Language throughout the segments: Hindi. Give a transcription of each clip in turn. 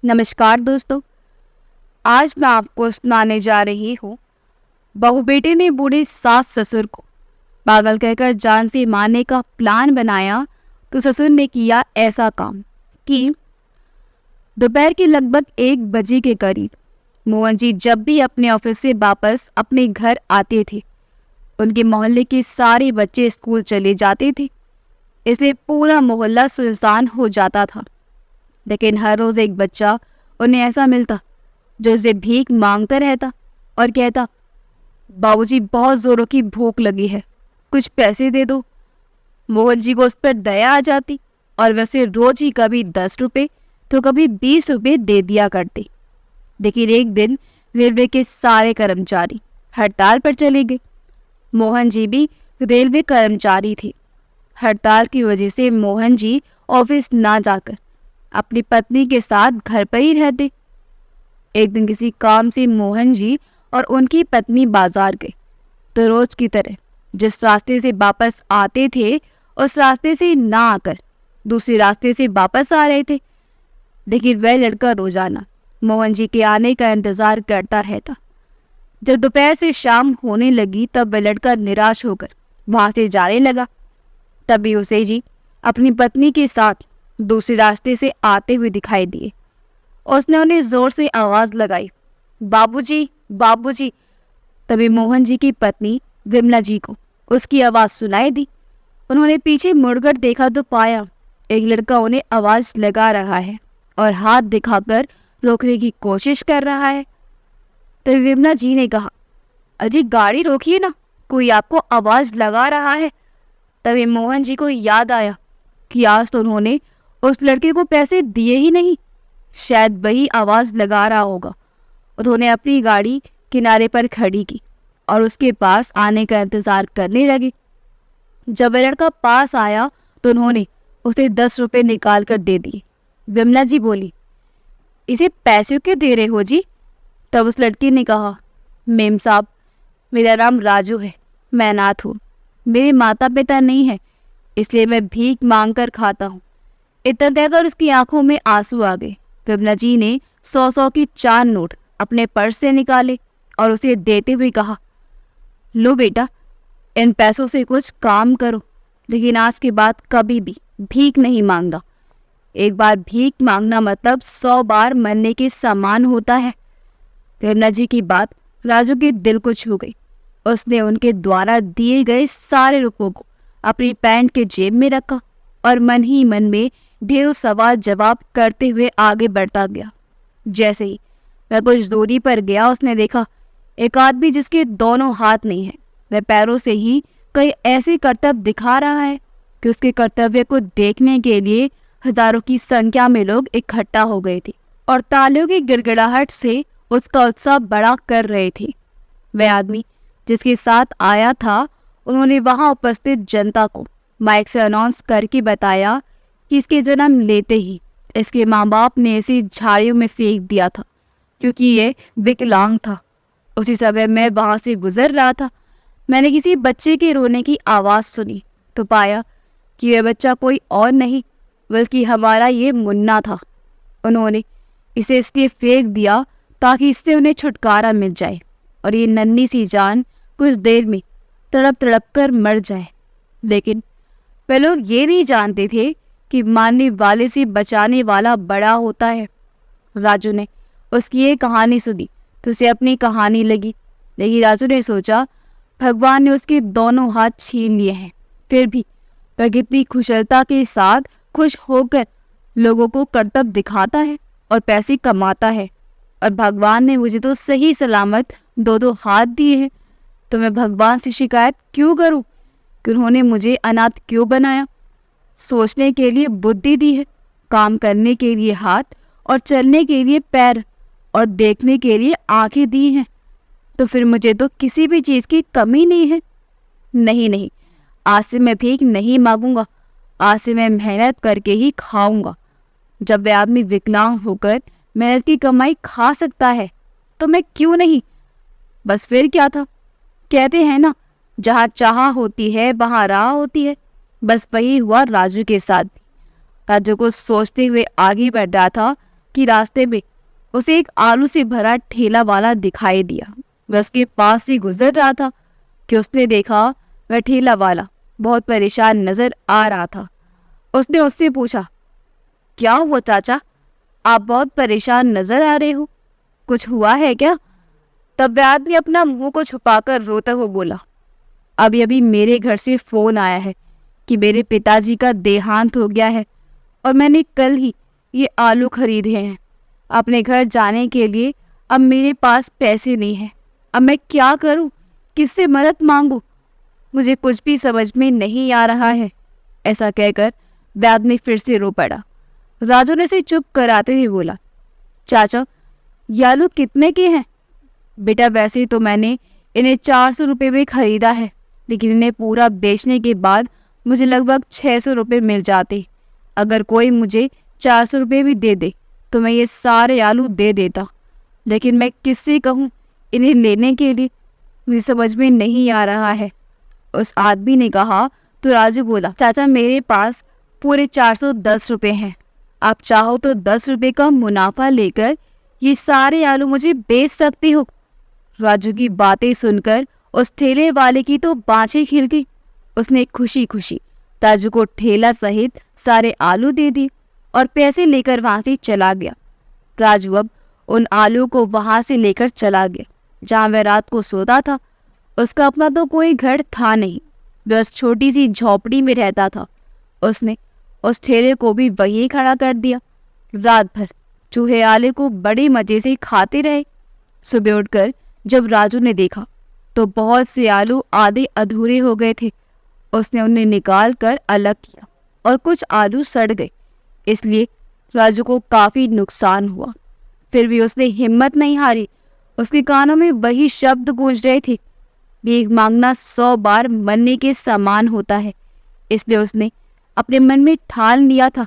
नमस्कार दोस्तों। आज मैं आपको सुनाने जा रही हूँ। बहू बेटे ने बूढ़े सास ससुर को पागल कहकर जान से मारने का प्लान बनाया तो ससुर ने किया ऐसा काम कि दोपहर के लगभग 1 बजे के करीब मोहन जी जब भी अपने ऑफिस से वापस अपने घर आते थे, उनके मोहल्ले के सारे बच्चे स्कूल चले जाते थे, इसलिए पूरा मोहल्ला सुनसान हो जाता था। लेकिन हर रोज एक बच्चा उन्हें ऐसा मिलता जो उसे भीख मांगता रहता और कहता, बाबूजी बहुत जोरों की भूख लगी है, कुछ पैसे दे दो। मोहन जी को उस पर दया आ जाती और वैसे रोज ही कभी 10 रुपए तो कभी 20 रुपए दे दिया करते। लेकिन एक दिन रेलवे के सारे कर्मचारी हड़ताल पर चले गए। मोहन जी भी रेलवे कर्मचारी थे। हड़ताल की वजह से मोहन जी ऑफिस ना जाकर अपनी पत्नी के साथ घर पर ही रहते। एक दिन किसी काम से मोहन जी और उनकी पत्नी बाजार गए तो रोज की तरह जिस रास्ते से वापस आते थे उस रास्ते से ना आकर दूसरे रास्ते से वापस आ रहे थे। लेकिन वह लड़का रोजाना मोहन जी के आने का इंतजार करता रहता। जब दोपहर से शाम होने लगी तब वह लड़का निराश होकर वहां से जाने लगा। तभी उसे जी अपनी पत्नी के साथ दूसरे रास्ते से आते हुए दिखाई दिए। उसने उन्हें जोर से आवाज लगाई, बाबूजी बाबूजी। तभी मोहन जी की पत्नी विमला जी को उसकी आवाज सुनाई दी। उन्होंने पीछे मुड़कर देखा तो पाया एक लड़का उन्हें आवाज लगा रहा है और हाथ दिखाकर रोकने की कोशिश कर रहा है। तभी विमला जी ने कहा, अजी गाड़ी रोकिए ना, कोई आपको आवाज लगा रहा है। तभी मोहन जी को याद आया कि आज तो उन्होंने उस लड़के को पैसे दिए ही नहीं, शायद वही आवाज लगा रहा होगा। उन्होंने अपनी गाड़ी किनारे पर खड़ी की और उसके पास आने का इंतजार करने लगे। जब वह लड़का पास आया तो उन्होंने उसे 10 रुपए निकाल कर दे दिए। विमला जी बोली, इसे पैसे क्यों दे रहे हो जी? तब उस लड़की ने कहा, मेम साहब मेरा नाम राजू है, मैं अनाथ हूँ, मेरे माता पिता नहीं है, इसलिए मैं भीख मांग कर खाता हूँ। इतना कहकर उसकी आंखों में आंसू आ गए। विमला जी ने 100-100 की 4 नोट अपने पर्स से निकाले और उसे देते हुए कहा, लो बेटा, इन पैसों से कुछ काम करो, लेकिन आज के बाद कभी भी भीख नहीं मांगना। एक बार भीख मांगना मतलब 100 बार मरने के समान होता है। विमला जी की बात राजू के दिल को छू गई। उसने उनके द्वारा दिए गए सारे रुपयों को अपनी पैंट के जेब में रखा और मन ही मन में ढेरों सवाल जवाब करते हुए आगे बढ़ता गया। जैसे ही वह कुछ दूरी पर गया उसने देखा एक आदमी जिसके दोनों हाथ नहीं है, वह पैरों से ही कई ऐसे करतब दिखा रहा है कि उसके कर्तव्य को देखने के लिए हजारों की संख्या में लोग इकट्ठा हो गए थे और तालियों की गिड़गिड़ाहट से उसका उत्साह बड़ा कर रहे थे। वह आदमी जिसके साथ आया था, उन्होंने वहां उपस्थित जनता को माइक से अनाउंस करके बताया कि इसके जन्म लेते ही इसके माँ बाप ने इसे झाड़ियों में फेंक दिया था क्योंकि ये विकलांग था। उसी समय मैं वहां से गुजर रहा था, मैंने किसी बच्चे के रोने की आवाज़ सुनी तो पाया कि वह बच्चा कोई और नहीं बल्कि हमारा ये मुन्ना था। उन्होंने इसे इसलिए फेंक दिया ताकि इससे उन्हें छुटकारा मिल जाए और ये नन्ही सी जान कुछ देर में तड़प तड़प कर मर जाए। लेकिन वे लोग ये नहीं जानते थे कि मारने वाले से बचाने वाला बड़ा होता है। राजू ने उसकी ये कहानी सुनी तो उसे अपनी कहानी लगी, लेकिन राजू ने सोचा भगवान ने उसके दोनों हाथ छीन लिए हैं, फिर भी वह कितनी कुशलता के साथ खुश होकर लोगों को करतब दिखाता है और पैसे कमाता है। और भगवान ने मुझे तो सही सलामत 2-2 हाथ दिए हैं, तो मैं भगवान से शिकायत क्यों करूं कि उन्होंने मुझे अनाथ क्यों बनाया। सोचने के लिए बुद्धि दी है, काम करने के लिए हाथ और चलने के लिए पैर और देखने के लिए आंखें दी हैं, तो फिर मुझे तो किसी भी चीज़ की कमी नहीं है। नहीं नहीं, आज से मैं भीख नहीं मांगूंगा, आज से मैं मेहनत करके ही खाऊंगा। जब वह आदमी विकलांग होकर मेहनत की कमाई खा सकता है तो मैं क्यों नहीं। बस फिर क्या था, कहते हैं ना, जहाँ चाह होती है वहाँ राह होती है। बस वही हुआ राजू के साथ भी। राजू को सोचते हुए आगे बढ़ रहा था कि रास्ते में उसे एक आलू से भरा ठेला वाला दिखाई दिया। वह उसके पास से गुजर रहा था कि उसने देखा वह ठेला वाला बहुत परेशान नजर आ रहा था। उसने उससे पूछा, क्या हुआ चाचा, आप बहुत परेशान नजर आ रहे हो, कुछ हुआ है क्या? तब वह आदमी अपना मुंह को छुपाकर रोता हुआ बोला, अभी अभी मेरे घर से फोन आया है कि मेरे पिताजी का देहांत हो गया है और मैंने कल ही ये आलू खरीदे हैं अपने घर जाने के लिए। अब मेरे पास पैसे नहीं हैं, अब मैं क्या करूं, किससे मदद मांगूं, मुझे कुछ भी समझ में नहीं आ रहा है। ऐसा कहकर वह आदमी फिर से रो पड़ा। राजू ने उसे चुप कराते हुए बोला, चाचा ये आलू कितने के हैं? बेटा वैसे तो मैंने इन्हें 400 रुपये में खरीदा है, लेकिन इन्हें पूरा बेचने के बाद मुझे लगभग 600 रुपये मिल जाते। अगर कोई मुझे 400 रुपये भी दे दे तो मैं ये सारे आलू दे देता, लेकिन मैं किससे कहूँ इन्हें लेने के लिए, मुझे समझ में नहीं आ रहा है। उस आदमी ने कहा तो राजू बोला, चाचा मेरे पास पूरे 410 रुपये हैं, आप चाहो तो 10 रुपये का मुनाफा लेकर ये सारे आलू मुझे बेच सकती हो। राजू की बातें सुनकर उस ठेले वाले की तो बाँछें खिल गई। उसने खुशी खुशी राजू को ठेला सहित सारे आलू दे दिए और पैसे लेकर वहां से चला गया। राजू अब उन आलू को वहां से लेकर चला गया जहां वह रात को सोता था। उसका अपना तो कोई घर था नहीं, वह उस छोटी सी झोपड़ी में रहता था। उसने उस ठेले को भी वहीं खड़ा कर दिया। रात भर चूहे आलू को बड़े मजे से खाते रहे। सुबह उठकर जब राजू ने देखा तो बहुत से आलू आधे अधूरे हो गए थे। उसने उन्हें निकाल कर अलग किया और कुछ आलू सड़ गए, इसलिए राजू को काफी नुकसान हुआ। फिर भी उसने हिम्मत नहीं हारी। उसके कानों में वही शब्द गूंज रहे थे, भीख मांगना 100 बार मरने के समान होता है। इसलिए उसने अपने मन में ठान लिया था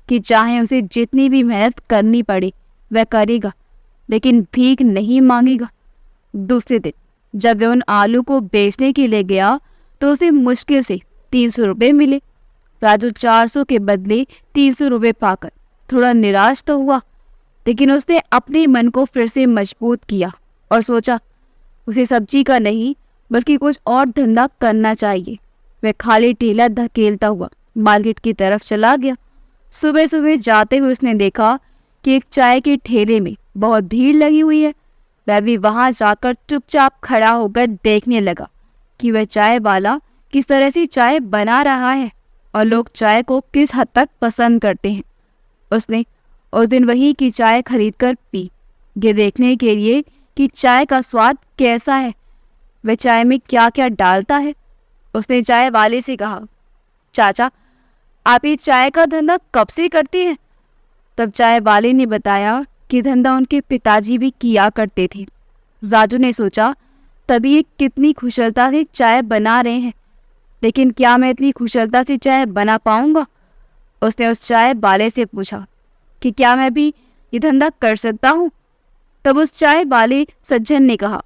कि चाहे उसे जितनी भी मेहनत करनी पड़े वह करेगा, लेकिन भीख नहीं मांगेगा। दूसरे दिन जब वह उन आलू को बेचने के लिए गया तो उसे मुश्किल से 300 रुपये मिले। राजू 400 के बदले 300 रुपये पाकर थोड़ा निराश तो हुआ, लेकिन उसने अपने मन को फिर से मजबूत किया और सोचा उसे सब्जी का नहीं बल्कि कुछ और धंधा करना चाहिए। वह खाली ठेला धकेलता हुआ मार्केट की तरफ चला गया। सुबह सुबह जाते हुए उसने देखा कि एक चाय के ठेले में बहुत भीड़ लगी हुई है। वह भी वहां जाकर चुपचाप खड़ा होकर देखने लगा कि वह चाय वाला किस तरह से चाय बना रहा है और लोग चाय को किस हद तक पसंद करते हैं। उसने उस दिन वहीं की चाय खरीदकर पी, ये देखने के लिए कि चाय का स्वाद कैसा है, वह चाय में क्या क्या डालता है। उसने चाय वाले से कहा, चाचा आप ये चाय का धंधा कब से करते हैं? तब चाय वाले ने बताया कि धंधा उनके पिताजी भी किया करते थे। राजू ने सोचा तभी ये कितनी कुशलता से चाय बना रहे हैं, लेकिन क्या मैं इतनी कुशलता से चाय बना पाऊंगा? उसने उस चाय वाले से पूछा कि क्या मैं भी ये धंधा कर सकता हूँ? तब उस चाय वाले सज्जन ने कहा,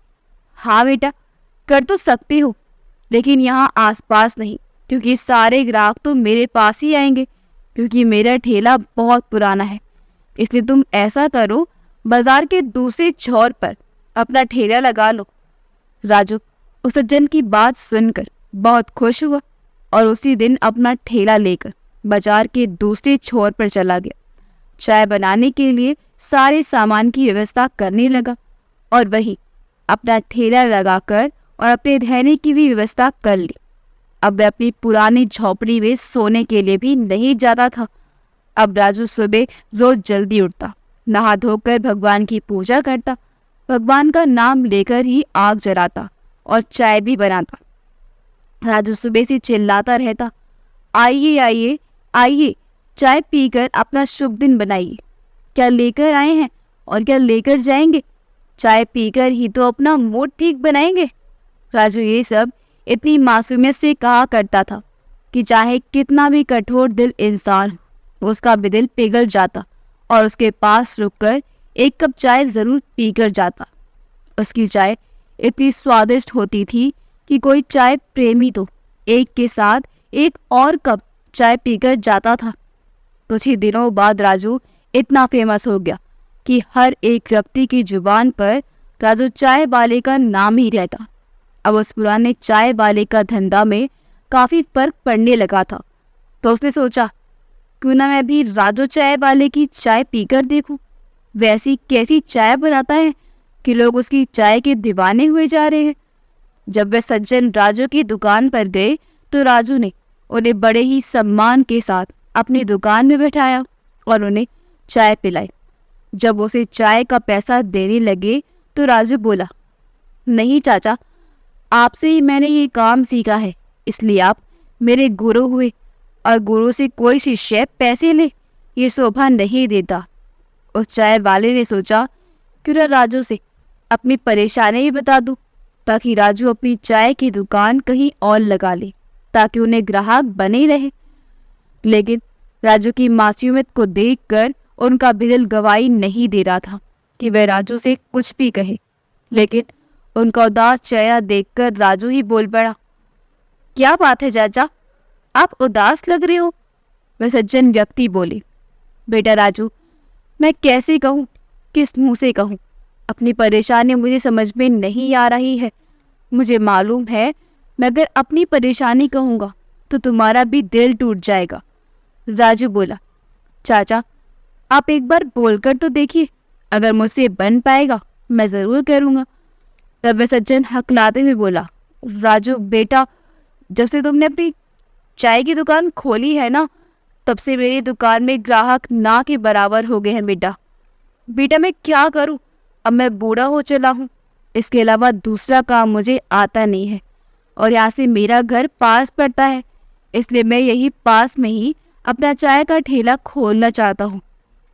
हाँ बेटा कर तो सकते हो, लेकिन यहाँ आसपास नहीं, क्योंकि सारे ग्राहक तो मेरे पास ही आएंगे, क्योंकि मेरा ठेला बहुत पुराना है। इसलिए तुम ऐसा करो, बाजार के दूसरे छोर पर अपना ठेला लगा लो। राजू उस सज्जन की बात सुनकर बहुत खुश हुआ और उसी दिन अपना ठेला लेकर बाजार के दूसरे छोर पर चला गया। चाय बनाने के लिए सारे सामान की व्यवस्था करने लगा और वहीं अपना ठेला लगाकर और अपने रहने की भी व्यवस्था कर ली। अब वह अपनी पुरानी झोपड़ी में सोने के लिए भी नहीं जाता था। अब राजू सुबह रोज जल्दी उठता, नहा धोकर भगवान की पूजा करता, भगवान का नाम लेकर ही आग जलाता और चाय भी बनाता। राजू सुबह से चिल्लाता रहता, आइए आइए आइए, चाय पीकर अपना शुभ दिन बनाइए। क्या लेकर आए हैं और क्या लेकर जाएंगे? चाय पीकर ही तो अपना मूड ठीक बनाएंगे। राजू ये सब इतनी मासूमियत से कहा करता था कि चाहे कितना भी कठोर दिल इंसान उसका भी दिल पिघल जाता और उसके पास रुककर एक कप चाय जरूर पीकर जाता। उसकी चाय इतनी स्वादिष्ट होती थी कि कोई चाय प्रेमी तो एक के साथ एक और कप चाय पीकर जाता था। कुछ ही दिनों बाद राजू इतना फेमस हो गया कि हर एक व्यक्ति की जुबान पर राजू चाय वाले का नाम ही रहता। अब उस पुराने चाय वाले का धंधा में काफ़ी फर्क पड़ने लगा था, तो उसने सोचा क्यों ना मैं भी राजू चाय वाले की चाय पीकर देखूं। वैसी कैसी चाय बनाता है कि लोग उसकी चाय के दीवाने हुए जा रहे हैं। जब वे सज्जन राजू की दुकान पर गए तो राजू ने उन्हें बड़े ही सम्मान के साथ अपनी दुकान में बैठाया और उन्हें चाय पिलाई। जब उसे चाय का पैसा देने लगे तो राजू बोला, नहीं चाचा, आपसे ही मैंने ये काम सीखा है, इसलिए आप मेरे गुरु हुए और गुरु से कोई शिष्य पैसे ले, ये शोभा नहीं देता। उस चाय वाले ने सोचा क्यों ना राजू से अपनी परेशानी भी बता दूं, ताकि राजू अपनी चाय की दुकान कहीं और लगा ले, ताकि उन्हें ग्राहक बने रहे। लेकिन राजू की मासूमियत को देखकर उनका दिल गवाही नहीं दे रहा था कि वह राजू से कुछ भी कहे। लेकिन उनका उदास चेहरा देखकर राजू ही बोल पड़ा, क्या बात है चाचा, आप उदास लग रहे हो। वह सज्जन व्यक्ति बोले, बेटा राजू, मैं कैसे कहूँ, किस मुंह से कहूँ, अपनी परेशानी मुझे समझ में नहीं आ रही है। मुझे मालूम है मैं अगर अपनी परेशानी कहूँगा तो तुम्हारा भी दिल टूट जाएगा। राजू बोला, चाचा आप एक बार बोलकर तो देखिए, अगर मुझसे बन पाएगा मैं ज़रूर करूँगा। तब वह सज्जन हकलाते हुए बोला, राजू बेटा, जब से तुमने अपनी चाय की दुकान खोली है ना, तब से मेरी दुकान में ग्राहक ना के बराबर हो गए हैं। बेटा मैं क्या करूं, अब मैं बूढ़ा हो चला हूं, इसके अलावा दूसरा काम मुझे आता नहीं है और यहाँ से मेरा घर पास पड़ता है, इसलिए मैं यही पास में ही अपना चाय का ठेला खोलना चाहता हूँ।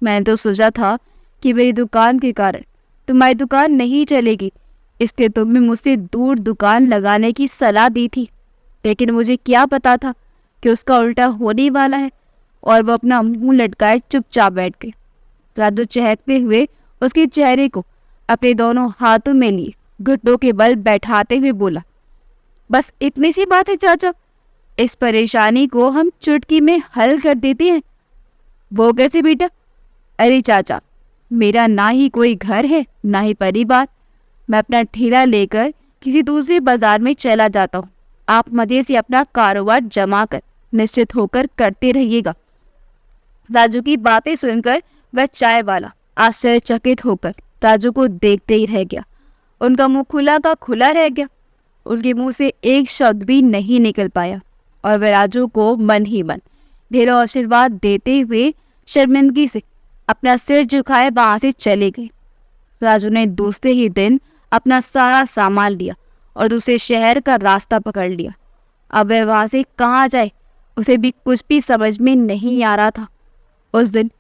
मैंने तो सोचा था कि मेरी दुकान के कारण तुम्हारी दुकान नहीं चलेगी, इसलिए तुमने मुझसे दूर दुकान लगाने की सलाह दी थी, लेकिन मुझे क्या पता था कि उसका उल्टा होने वाला है। और वह अपना मुंह लटकाए चुपचाप बैठ गए। राजू चहकते हुए उसके चेहरे को अपने दोनों हाथों में लिए घुटनों के बल बैठाते हुए बोला, बस इतनी सी बात है चाचा, इस परेशानी को हम चुटकी में हल कर देते हैं। वो कैसे बेटा? अरे चाचा, मेरा ना ही कोई घर है ना ही परिवार, मैं अपना ठेला लेकर किसी दूसरे बाजार में चला जाता हूँ, आप मजे से अपना कारोबार जमा कर निश्चित होकर करते रहिएगा। राजू की बातें सुनकर वह चाय वाला आश्चर्यचकित होकर राजू को देखते ही रह गया। उनका मुंह खुला का खुला रह गया, उनके मुंह से एक शब्द भी नहीं निकल पाया और वह राजू को मन ही मन ढेरों आशीर्वाद देते हुए शर्मिंदगी से अपना सिर झुकाए वहां से चले गए। राजू ने दूसरे ही दिन अपना सारा सामान लिया और दूसरे शहर का रास्ता पकड़ लिया। अब वह वहां से कहाँ जाए उसे भी कुछ भी समझ में नहीं आ रहा था। उस दिन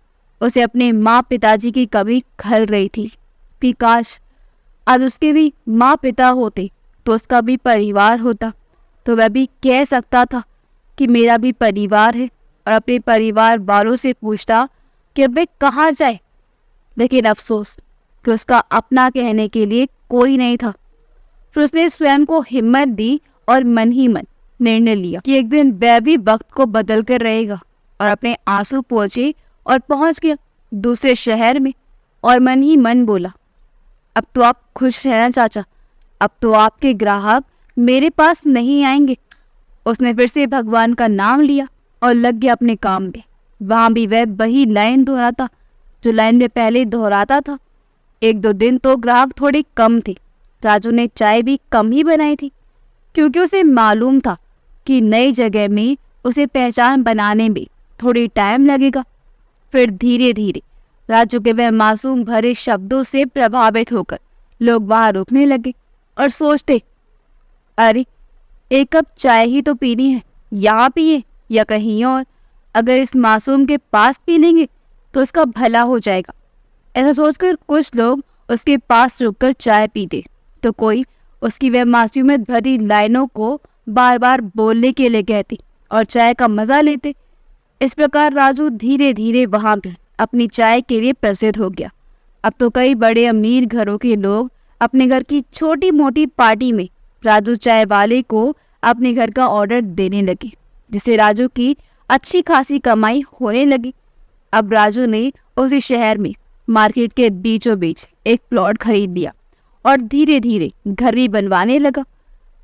उसे अपने माँ पिताजी की कमी खल रही थी कि काश आज उसके भी माँ पिता होते तो उसका भी परिवार होता, तो वह भी कह सकता था कि मेरा भी परिवार है और अपने परिवार वालों से पूछता कि वे कहाँ जाए। लेकिन अफसोस कि उसका अपना कहने के लिए कोई नहीं था। फिर उसने स्वयं को हिम्मत दी और मन ही मन निर्णय लिया कि एक दिन वह भी वक्त को बदल कर रहेगा और अपने आंसू पहुंचे और पहुंच गया दूसरे शहर में और मन ही मन बोला, अब तो आप खुश रहना चाचा, अब तो आपके ग्राहक मेरे पास नहीं आएंगे। उसने फिर से भगवान का नाम लिया और लग गया अपने काम में। वहाँ भी वह वही लाइन दोहराता जो लाइन में पहले दोहराता था। एक दो दिन तो ग्राहक थोड़े कम थे। राजू ने चाय भी कम ही बनाई थी, क्योंकि उसे मालूम था कि नई जगह में उसे पहचान बनाने में थोड़ी टाइम लगेगा। फिर धीरे धीरे राजू के वह मासूम भरे शब्दों से प्रभावित होकर लोग वहां रुकने लगे और सोचते, अरे एक कप चाय ही तो पीनी है, यहाँ पिए या कहीं और, अगर इस मासूम के पास पी लेंगे तो उसका भला हो जाएगा। ऐसा सोचकर कुछ लोग उसके पास रुककर चाय पीते तो कोई उसकी वह मासूमियत भरी लाइनों को बार बार बोलने के लिए कहती और चाय का मजा लेते। इस प्रकार राजू धीरे धीरे वहां भी अपनी चाय के लिए प्रसिद्ध हो गया। अब तो कई बड़े अमीर घरों के लोग अपने घर की छोटी मोटी पार्टी में राजू चाय वाले को अपने घर का ऑर्डर देने लगे, जिससे राजू की अच्छी खासी कमाई होने लगी। अब राजू ने उसी शहर में मार्केट के बीचों बीच एक प्लॉट खरीद लिया और धीरे धीरे घर भी बनवाने लगा।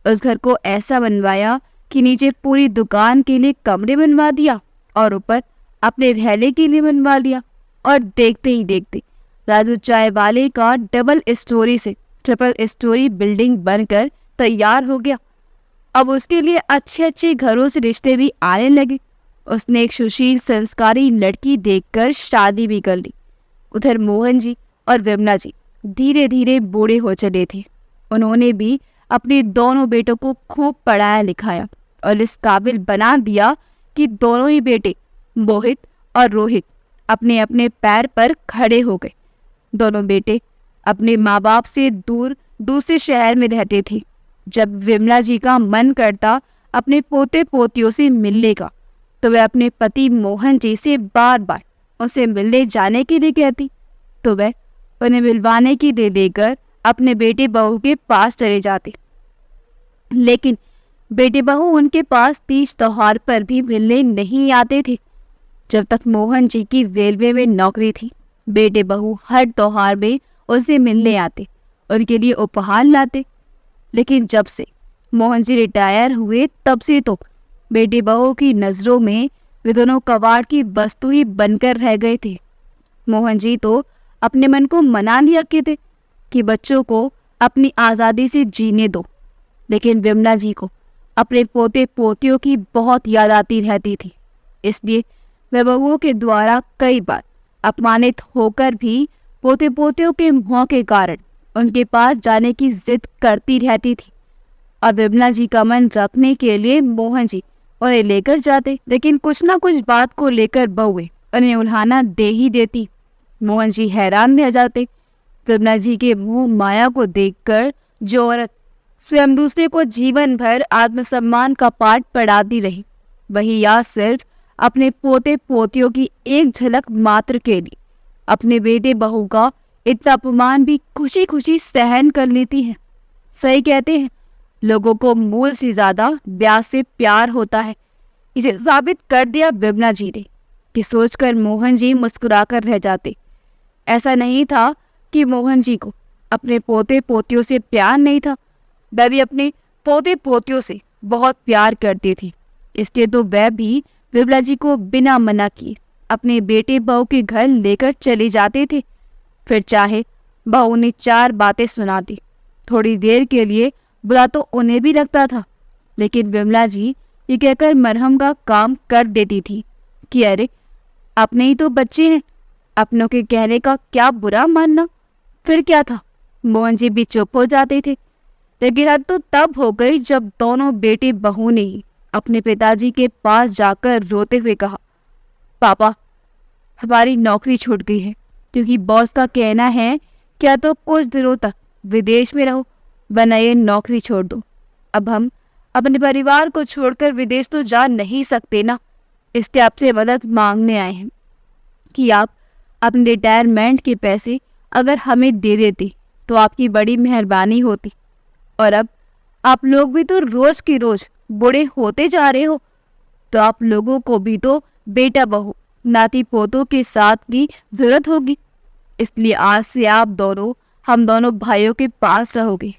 उस घर को ऐसा बनवाया कि नीचे पूरी दुकान के लिए कमरे बनवा दिया और ऊपर अपने रहने के लिए बनवा लिया। और देखते ही देखते राजू चाय वाले का डबल स्टोरी से ट्रिपल स्टोरी बिल्डिंग बनकर तैयार हो गया। अब उसके लिए अच्छे अच्छे घरों से रिश्ते भी आने लगे। उसने एक सुशील संस्कारी लड़की देखकर शादी भी कर ली। उधर मोहन जी और विमला जी धीरे धीरे बूढ़े हो चले थे। उन्होंने भी अपने दोनों बेटों को खूब पढ़ाया लिखाया और इस काबिल बना दिया कि दोनों ही बेटे मोहित और रोहित अपने अपने पैर पर खड़े हो गए। दोनों बेटे अपने माँ बाप से दूर दूसरे शहर में रहते थे। जब विमला जी का मन करता अपने पोते पोतियों से मिलने का, तो वह अपने पति मोहन जी से बार बार उसे मिलने जाने के लिए कहती, तो वह उन्हें मिलवाने के लिए लेकर अपने बेटे बहू के पास चले जाते। लेकिन बेटे बहू उनके पास तीज त्योहार पर भी मिलने नहीं आते थे। जब तक मोहन जी की रेलवे में नौकरी थी, बेटे बहू हर त्योहार में उनसे मिलने आते, उनके लिए उपहार लाते। लेकिन जब से मोहन जी रिटायर हुए, तब से तो बेटे बहू की नज़रों में वे दोनों कबाड़ की वस्तु ही बनकर रह गए थे। मोहन जी तो अपने मन को मना लिया के थे कि बच्चों को अपनी आज़ादी से जीने दो, लेकिन विमला जी को अपने पोते पोतियों की बहुत याद आती रहती थी। इसलिए वह बहुओं के द्वारा कई बार अपमानित होकर भी पोते पोतियों के मुँह के कारण उनके पास जाने की जिद करती रहती थी। और विमला जी का मन रखने के लिए मोहन जी उन्हें लेकर जाते, लेकिन कुछ ना कुछ बात को लेकर बहुएं उन्हें उल्हाना दे ही देती। मोहन जी हैरान रह जाते। विमला जी के मुंह माया को देखकर जो औरत स्वयं दूसरे को जीवन भर आत्मसम्मान का पाठ पढ़ाती रही, वही या सिर्फ अपने पोते पोतियों की एक झलक मात्र के लिए अपने बेटे बहू का इतना अपमान भी खुशी खुशी सहन कर लेती है। सही कहते हैं, लोगों को मूल से ज्यादा ब्याज से प्यार होता है। इसे साबित कर दिया विमला जी ने कि सोचकर मोहन जी मुस्कुराकर रह जाते। ऐसा नहीं था कि मोहन जी को अपने पोते पोतियों से प्यार नहीं था, वह भी अपने पोते पोतियों से बहुत प्यार करते थे। इसलिए तो वह भी विमला जी को बिना मना किए अपने बेटे बहू के घर लेकर चले जाते थे। फिर चाहे बहू ने 4 बातें सुनाती, थोड़ी देर के लिए बुरा तो उन्हें भी लगता था, लेकिन विमला जी ये कहकर मरहम का काम कर देती थी कि अरे अपने ही तो बच्चे हैं, अपनों के कहने का क्या बुरा मानना। फिर क्या था, मोहन जी भी चुप हो जाते थे। लेकिन हद तो तब हो गई जब दोनों बेटे बहू ने ही अपने पिताजी के पास जाकर रोते हुए कहा, पापा हमारी नौकरी छूट गई है, क्योंकि बॉस का कहना है क्या तो कुछ दिनों तक विदेश में रहो, वरना ये नौकरी छोड़ दो। अब हम अपने परिवार को छोड़कर विदेश तो जा नहीं सकते ना, इसलिए आपसे मदद मांगने आए हैं कि आप अपने रिटायरमेंट के पैसे अगर हमें दे देते तो आपकी बड़ी मेहरबानी होती। और अब आप लोग भी तो रोज की रोज बूढ़े होते जा रहे हो, तो आप लोगों को भी तो बेटा बहू नाती पोतों के साथ की जरूरत होगी। इसलिए आज से आप दोनों हम दोनों भाइयों के पास रहोगे।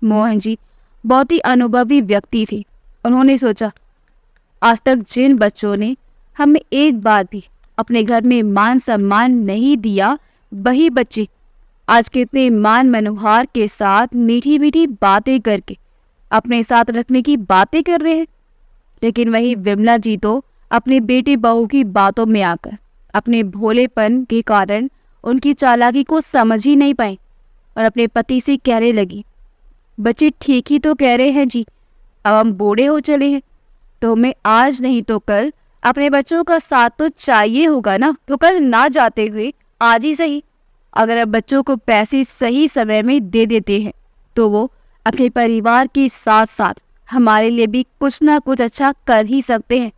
मोहन जी बहुत ही अनुभवी व्यक्ति थे। उन्होंने सोचा, आज तक जिन बच्चों ने हमें एक बार भी अपने घर में मान सम्मान नहीं दिया, वही बच्चे आज कितने मान मनोहार के साथ मीठी मीठी बातें करके अपने साथ रखने की बातें कर रहे हैं। लेकिन वही विमला जी तो अपने बेटे बहू की बातों में आकर अपने भोलेपन के कारण उनकी चालाकी को समझ ही नहीं पाई और अपने पति से कहने लगी, बच्चे ठीक ही तो कह रहे हैं जी, अब हम बूढ़े हो चले हैं, तो हमें आज नहीं तो कल अपने बच्चों का साथ तो चाहिए होगा ना, तो कल ना जाते हुए आज ही सही अगर अब बच्चों को पैसे सही समय में दे देते हैं, तो वो अपने परिवार के साथ साथ हमारे लिए भी कुछ ना कुछ अच्छा कर ही सकते हैं।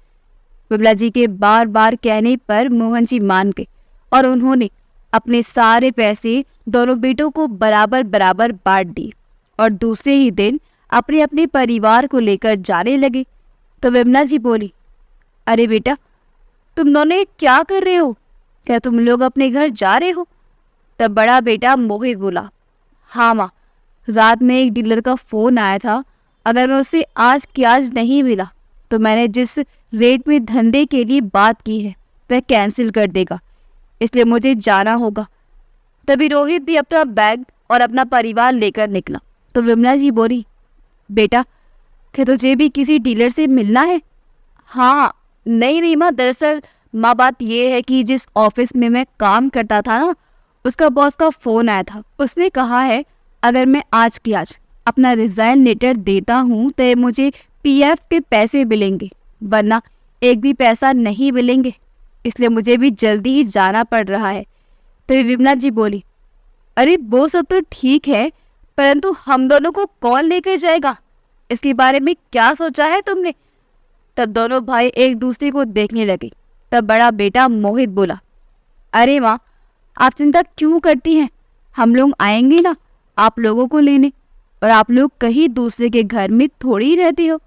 विमला जी के बार बार कहने पर मोहन जी मान गए और उन्होंने अपने सारे पैसे दोनों बेटों को बराबर बराबर बांट दिए और दूसरे ही दिन अपने अपने परिवार को लेकर जाने लगे। तो विमला जी बोली, अरे बेटा तुम दोनों क्या कर रहे हो, क्या तुम लोग अपने घर जा रहे हो? तब बड़ा बेटा मोहित बोला, हाँ माँ, रात में एक डीलर का फ़ोन आया था। अगर मैं उसे आज की आज नहीं मिला तो मैंने जिस रेट में धंधे के लिए बात की है वह कैंसिल कर देगा, इसलिए मुझे जाना होगा। तभी रोहित भी अपना बैग और अपना परिवार लेकर निकला। तो विमला जी बोली, बेटा क्या तुझे भी किसी डीलर से मिलना है? हाँ, नहीं माँ, दरअसल माँ बात ये है कि जिस ऑफिस में मैं काम करता था ना, उसका बॉस का फ़ोन आया था। उसने कहा है अगर मैं आज की आज अपना रिज़ाइन लेटर देता हूँ तो मुझे पीएफ के पैसे मिलेंगे, वरना एक भी पैसा नहीं मिलेंगे, इसलिए मुझे भी जल्दी ही जाना पड़ रहा है। तो विमला जी बोली, अरे वो सब तो ठीक है, परंतु हम दोनों को कौन लेकर जाएगा, इसके बारे में क्या सोचा है तुमने? तब दोनों भाई एक दूसरे को देखने लगे। तब बड़ा बेटा मोहित बोला, अरे माँ, आप चिंता क्यों करती हैं, हम लोग आएंगे ना आप लोगों को लेने, और आप लोग कहीं दूसरे के घर में थोड़ी रहती हो,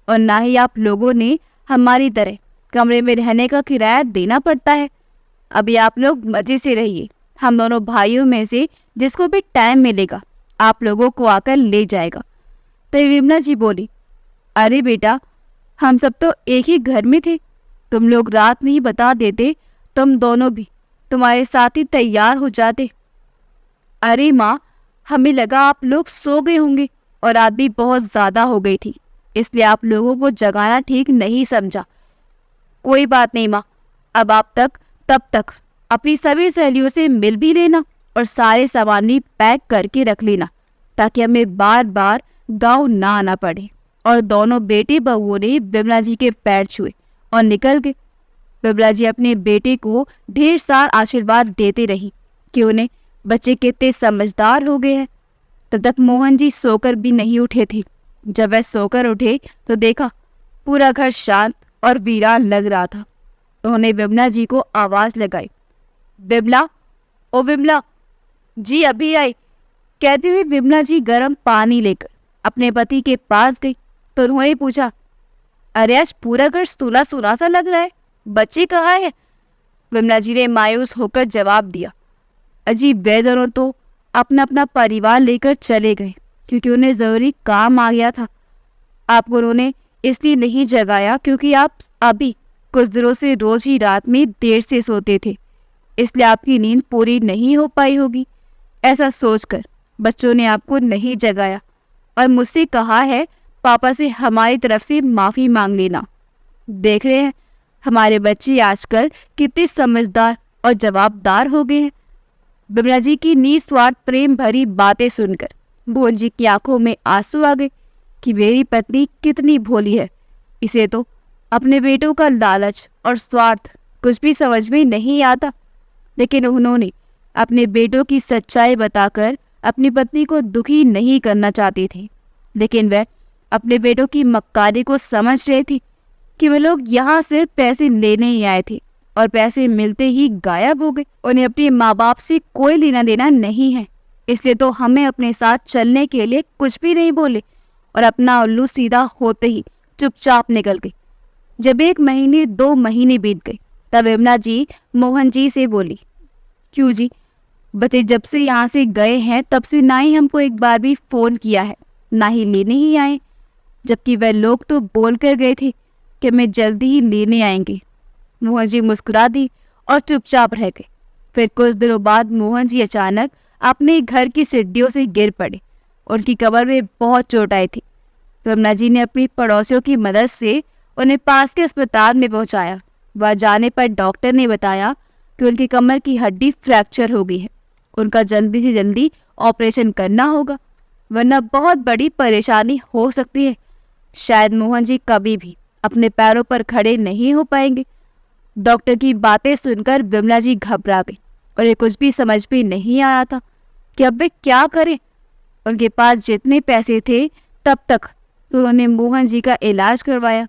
और ना ही आप लोगों ने हमारी तरह कमरे में रहने का किराया देना पड़ता है। अभी आप लोग मज़े से रहिए, हम दोनों भाइयों में से जिसको भी टाइम मिलेगा आप लोगों को आकर ले जाएगा। तो विमला जी बोली, अरे बेटा, हम सब तो एक ही घर में थे, तुम लोग रात में ही बता देते तो हम दोनों भी तुम्हारे साथ ही तैयार हो जाते। अरे माँ, हमें लगा आप लोग सो गए होंगे और रात भी बहुत ज़्यादा हो गई थी, इसलिए आप लोगों को जगाना ठीक नहीं समझा। कोई बात नहीं माँ, अब आप तब तक अपनी सभी सहेलियों से मिल भी लेना और सारे सामान भी पैक करके रख लेना, ताकि हमें बार बार गाँव ना आना पड़े। और दोनों बेटे बहुओं ने विमला जी के पैर छुए और निकल गए। विमला जी अपने बेटे को ढेर सारा आशीर्वाद देते रही कि उन्हें बच्चे कितने समझदार हो गए हैं। तब तक मोहन जी सोकर भी नहीं उठे थे। जब वह सोकर उठे तो देखा पूरा घर शांत और वीरान लग रहा था। उन्होंने विमला जी को आवाज़ लगाई, विमला, ओ विमला जी अभी आई। कहते हुए विमला जी गर्म पानी लेकर अपने पति के पास गई तो उन्होंने पूछा, अरे आज पूरा घर सूना सूना सा लग रहा है, बच्चे कहाँ हैं? विमला जी ने मायूस होकर जवाब दिया, अजीब, वे दोनों तो अपना अपना परिवार लेकर चले गए क्योंकि उन्हें ज़रूरी काम आ गया था। आपको उन्होंने इसलिए नहीं जगाया क्योंकि आप अभी कुछ दिनों से रोज़ ही रात में देर से सोते थे, इसलिए आपकी नींद पूरी नहीं हो पाई होगी। ऐसा सोचकर बच्चों ने आपको नहीं जगाया और मुझसे कहा है पापा से हमारी तरफ से माफ़ी मांग लेना। देख रहे हैं हमारे बच्चे आजकल कितने समझदार और जवाबदार हो गए हैं। विमला जी की निस्वार्थ प्रेम भरी बातें सुनकर मोहन जी की आंखों में आंसू आ गए कि मेरी पत्नी कितनी भोली है, इसे तो अपने बेटों का लालच और स्वार्थ कुछ भी समझ में नहीं आता। लेकिन उन्होंने अपने बेटों की सच्चाई बताकर अपनी पत्नी को दुखी नहीं करना चाहती थी, लेकिन वह अपने बेटों की मक्कारी को समझ रहे थे कि वे लोग यहाँ सिर्फ पैसे लेने ही आए थे और पैसे मिलते ही गायब हो गए। उन्हें अपने माँ बाप से कोई लेना देना नहीं है, इसलिए तो हमें अपने साथ चलने के लिए कुछ भी नहीं बोले और अपना उल्लू सीधा होते ही चुपचाप निकल गए। जब 1 महीने 2 महीने बीत गए तब विमला जी मोहन जी से बोली, क्यों जी, बच्चे जब से यहाँ से गए हैं तब से ना ही हमको एक बार भी फ़ोन किया है, ना ही लेने ही आए, जबकि वह लोग तो बोल कर गए थे कि मैं जल्दी ही लेने आएंगे। मोहन जी मुस्कुरा दी और चुपचाप रह गए। फिर कुछ दिनों बाद मोहन जी अचानक अपने घर की सीढ़ियों से गिर पड़े। उनकी कमर में बहुत चोट आई थी। विमला जी ने अपनी पड़ोसियों की मदद से उन्हें पास के अस्पताल में पहुंचाया। वह जाने पर डॉक्टर ने बताया कि उनकी कमर की हड्डी फ्रैक्चर हो गई है, उनका जल्दी से जल्दी ऑपरेशन करना होगा, वरना बहुत बड़ी परेशानी हो सकती है। शायद मोहन जी कभी भी अपने पैरों पर खड़े नहीं हो पाएंगे। डॉक्टर की बातें सुनकर विमला जी घबरा गई और ये कुछ भी समझ में नहीं आ रहा था कि अब वे क्या करें। उनके पास जितने पैसे थे तब तक तो उन्होंने मोहन जी का इलाज करवाया,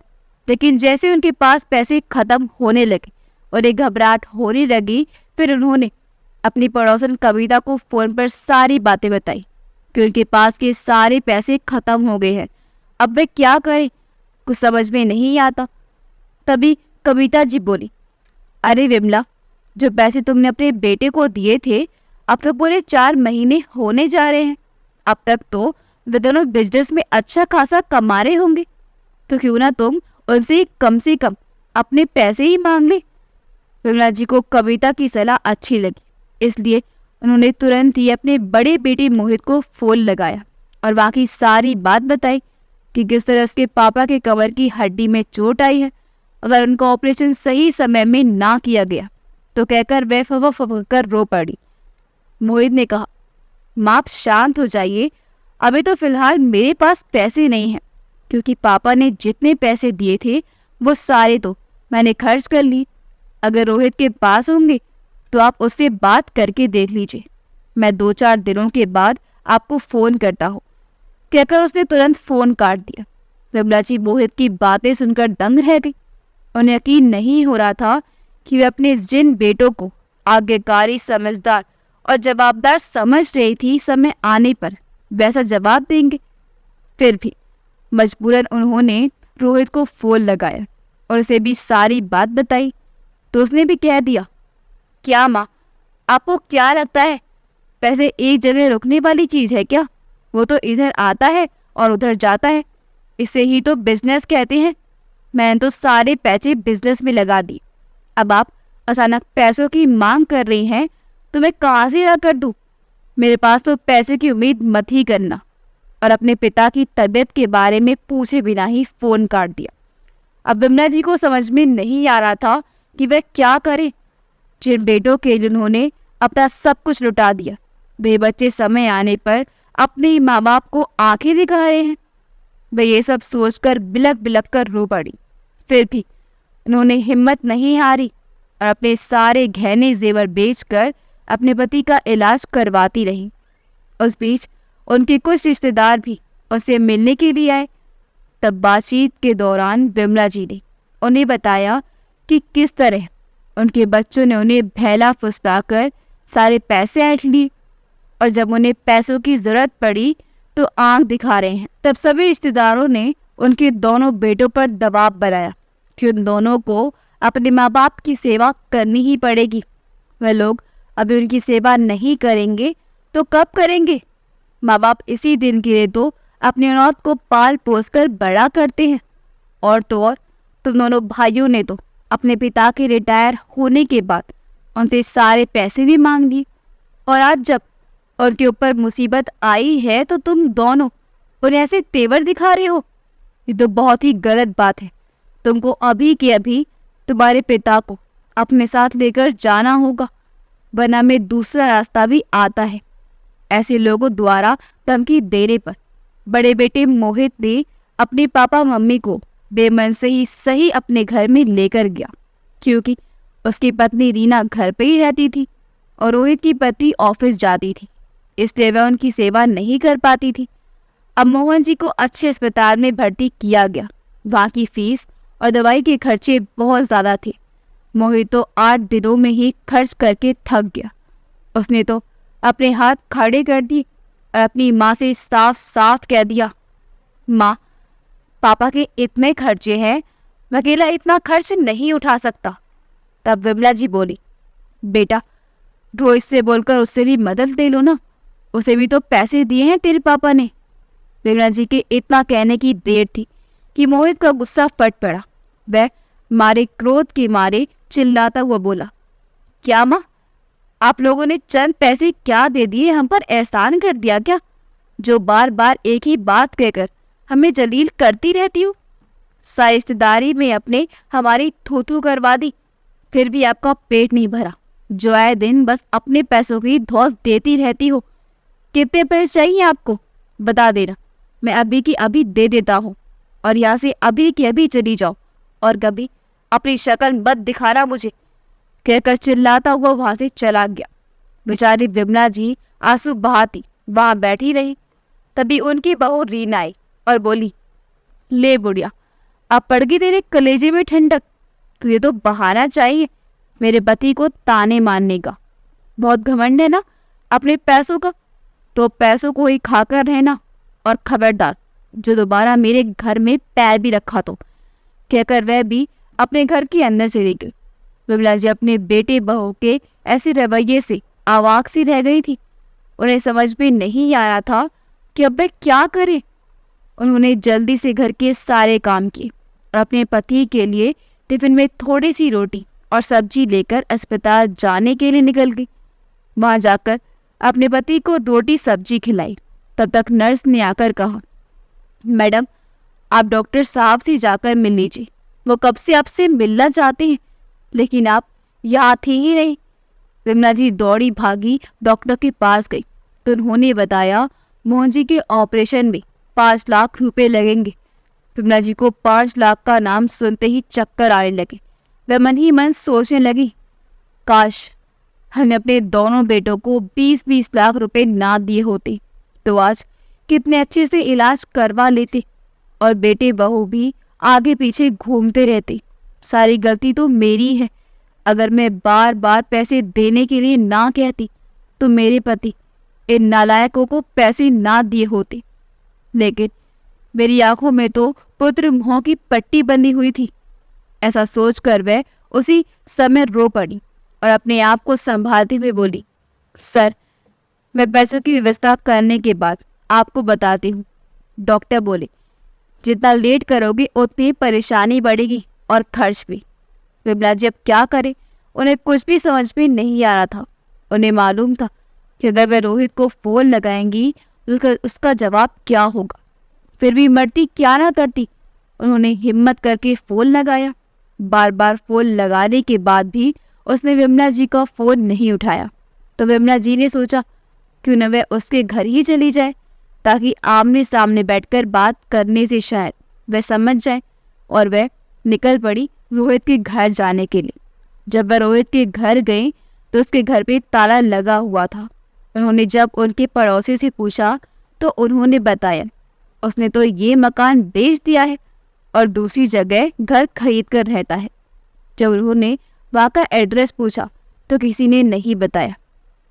लेकिन जैसे उनके पास पैसे खत्म होने लगे और एक घबराहट होने लगी, फिर उन्होंने अपनी पड़ोसन कविता को फ़ोन पर सारी बातें बताई कि उनके पास के सारे पैसे खत्म हो गए हैं। अब वे क्या करें, कुछ समझ में नहीं आता। तभी कविता जी बोली, अरे विमला, जो पैसे तुमने अपने बेटे को दिए थे अब तो पूरे 4 महीने होने जा रहे हैं। अब तक तो वे दोनों बिजनेस में अच्छा खासा कमा रहे होंगे, तो क्यों ना तुम उनसे कम से कम अपने पैसे ही मांग ले। विमला जी को कविता की सलाह अच्छी लगी, इसलिए उन्होंने तुरंत ही अपने बड़े बेटे मोहित को फोन लगाया और बाकी सारी बात बताई कि किस तरह उसके पापा के कमर की हड्डी में चोट आई है। अगर उनका ऑपरेशन सही समय में ना किया गया तो कहकर वह फव कर रो पड़ी। मोहित ने कहा, माँ आप शांत हो जाइए, अभी तो फिलहाल मेरे पास पैसे नहीं हैं, क्योंकि पापा ने जितने पैसे दिए थे वो सारे तो मैंने खर्च कर लिए। अगर रोहित के पास होंगे तो आप उससे बात करके देख लीजिए, मैं 2-4 दिनों के बाद आपको फ़ोन करता हूँ। कहकर उसने तुरंत फ़ोन काट दिया। विमला जी मोहित की बातें सुनकर दंग रह गई। उन्हें यकीन नहीं हो रहा था कि वे अपने जिन बेटों को आज्ञाकारी, समझदार और जवाबदार समझ रही थी, समय आने पर वैसा जवाब देंगे। फिर भी मजबूरन उन्होंने रोहित को फ़ोन लगाया और उसे भी सारी बात बताई। तो उसने भी कह दिया, क्या माँ, आपको क्या लगता है पैसे एक जगह रुकने वाली चीज़ है क्या? वो तो इधर आता है और उधर जाता है, इसे ही तो बिजनेस कहते हैं। मैंने तो सारे पैसे बिजनेस में लगा दिए। अब आप अचानक पैसों की मांग कर रही हैं तो मैं कहाँ से अदा कर दूँ? मेरे पास तो पैसे की उम्मीद मत ही करना। और अपने पिता की तबीयत के बारे में पूछे बिना ही फ़ोन काट दिया। अब विमला जी को समझ में नहीं आ रहा था कि वह क्या करे। जिन बेटों के लिए उन्होंने अपना सब कुछ लुटा दिया, वे बच्चे समय आने पर अपने ही माँ बाप को आंखें दिखा रहे हैं। वे ये सब सोचकर बिलक बिलक कर रो पड़ी। फिर भी उन्होंने हिम्मत नहीं हारी और अपने सारे गहने जेवर बेचकर अपने पति का इलाज करवाती रही। उस बीच उनके कुछ रिश्तेदार भी उसे मिलने के लिए आए। तब बातचीत के दौरान विमला जी ने उन्हें बताया कि किस तरह उनके बच्चों ने उन्हें भैला फुसलाकर सारे पैसे ऐंठ लिए और जब उन्हें पैसों की ज़रूरत पड़ी तो आंख दिखा रहे हैं। तब सभी रिश्तेदारों ने उनके दोनों बेटों पर दबाव बनाया कि उन दोनों को अपने माँ बाप की सेवा करनी ही पड़ेगी। वह लोग अभी उनकी सेवा नहीं करेंगे तो कब करेंगे? माँ बाप इसी दिन के लिए तो अपनी औलाद को पाल पोस कर बड़ा करते हैं। और तो और तुम दोनों भाइयों ने तो अपने पिता के रिटायर होने के बाद उनसे सारे पैसे भी मांग लिए, और आज जब उनके ऊपर मुसीबत आई है तो तुम दोनों उन्हें ऐसे तेवर दिखा रहे हो। ये तो बहुत ही गलत बात है। तुमको अभी के अभी तुम्हारे पिता को अपने साथ लेकर जाना होगा, वरना में दूसरा रास्ता भी आता है। ऐसे लोगों द्वारा धमकी देने पर बड़े बेटे मोहित ने अपने पापा मम्मी को बेमन से ही सही अपने घर में लेकर गया, क्योंकि उसकी पत्नी रीना घर पे ही रहती थी और रोहित की पत्नी ऑफिस जाती थी, इसलिए वह उनकी सेवा नहीं कर पाती थी। अब मोहन जी को अच्छे अस्पताल में भर्ती किया गया। वहाँ की फीस और दवाई के खर्चे बहुत ज़्यादा थे। मोहित तो 8 दिनों में ही खर्च करके थक गया। उसने तो अपने हाथ खड़े कर दिए और अपनी माँ से साफ साफ कह दिया, माँ, पापा के इतने खर्चे हैं, मैं अकेला इतना खर्च नहीं उठा सकता। तब विमला जी बोली, बेटा, रोहित से बोलकर उससे भी मदद ले लो ना, उसे भी तो पैसे दिए हैं तेरे पापा ने। विमला जी के इतना कहने की देर थी कि मोहित का गुस्सा फट पड़ा। वह मारे क्रोध के मारे चिल्लाता हुआ बोला, क्या माँ, आप लोगों ने चंद पैसे क्या दे दिए, हम पर एहसान कर दिया क्या, जो बार बार एक ही बात कहकर हमें जलील करती रहती हो। सारी रिश्तेदारी में अपने हमारी थू करवा दी, फिर भी आपका पेट नहीं भरा, जो आए दिन बस अपने पैसों की धौंस देती रहती हो। कितने पैसे चाहिए आपको, बता देना, मैं अभी की अभी दे देता हूँ, और यहाँ से अभी की अभी चली जाओ और कभी अपनी शक्ल मत दिखाना मुझे, कहकर चिल्लाता हुआ वहां से चला गया। बेचारी विमला जी आंसू बहाती वहां बैठी रही। तभी उनकी बहू रीना आई और बोली, ले बुढ़िया, अब पड़ गई तेरे कलेजे में ठंडक। तुझे तो बहाना चाहिए मेरे पति को ताने मारने का। बहुत घमंड है ना अपने पैसों का, तो पैसों को ही खाकर रहना, और खबरदार जो दोबारा मेरे घर में पैर भी रखा तो, कहकर वह भी अपने घर के अंदर चली गई। विमला जी अपने बेटे बहू के ऐसे रवैये से अवाक सी रह गई थी। उन्हें समझ में नहीं आ रहा था कि अब वे क्या करें। उन्होंने जल्दी से घर के सारे काम किए और अपने पति के लिए टिफिन में थोड़ी सी रोटी और सब्जी लेकर अस्पताल जाने के लिए निकल गई। वहां जाकर अपने पति को रोटी सब्जी खिलाई। तब तक नर्स ने आकर कहा, मैडम आप डॉक्टर साहब से जाकर मिल लीजिए, वो कब से आपसे मिलना चाहते हैं, लेकिन आप यहाँ थी ही नहीं। विमला जी दौड़ी भागी डॉक्टर के पास गई तो उन्होंने बताया मोहन जी के ऑपरेशन में 5 लाख रुपए लगेंगे। विमला जी को 5 लाख का नाम सुनते ही चक्कर आने लगे। वह मन ही मन सोचने लगी, काश हमने अपने दोनों बेटों को 20-20 लाख रुपए ना दिए होते तो आज कितने अच्छे से इलाज करवा लेते और बेटे बहू भी आगे पीछे घूमते रहते। सारी गलती तो मेरी है। अगर मैं बार बार पैसे देने के लिए ना कहती तो मेरे पति इन नालायकों को पैसे ना दिए होते। लेकिन मेरी आंखों में तो पुत्र मोह की पट्टी बंधी हुई थी। ऐसा सोचकर वह उसी समय रो पड़ी और अपने आप को संभालते हुए बोली, सर मैं पैसों की व्यवस्था करने के बाद आपको बताती हूँ। डॉक्टर बोले, जितना लेट करोगे उतनी परेशानी बढ़ेगी और खर्च भी। विमला जी अब क्या करे, उन्हें कुछ भी समझ में नहीं आ रहा था। उन्हें मालूम था कि अगर वे रोहित को फोन लगाएंगी तो उसका जवाब क्या होगा। फिर भी मरती क्या ना करती। उन्होंने हिम्मत करके फोन लगाया। बार बार फोन लगाने के बाद भी उसने विमला जी का फोन नहीं उठाया। तो विमला जी ने सोचा क्यों न वह उसके घर ही चली जाए, ताकि आमने सामने बैठकर बात करने से शायद वह समझ जाए। और वह निकल पड़ी रोहित के घर जाने के लिए। जब वह रोहित के घर गई तो उसके घर पे ताला लगा हुआ था। उन्होंने जब उनके पड़ोसी से पूछा तो उन्होंने बताया उसने तो ये मकान बेच दिया है और दूसरी जगह घर खरीद कर रहता है। जब उन्होंने वहाँ का एड्रेस पूछा तो किसी ने नहीं बताया।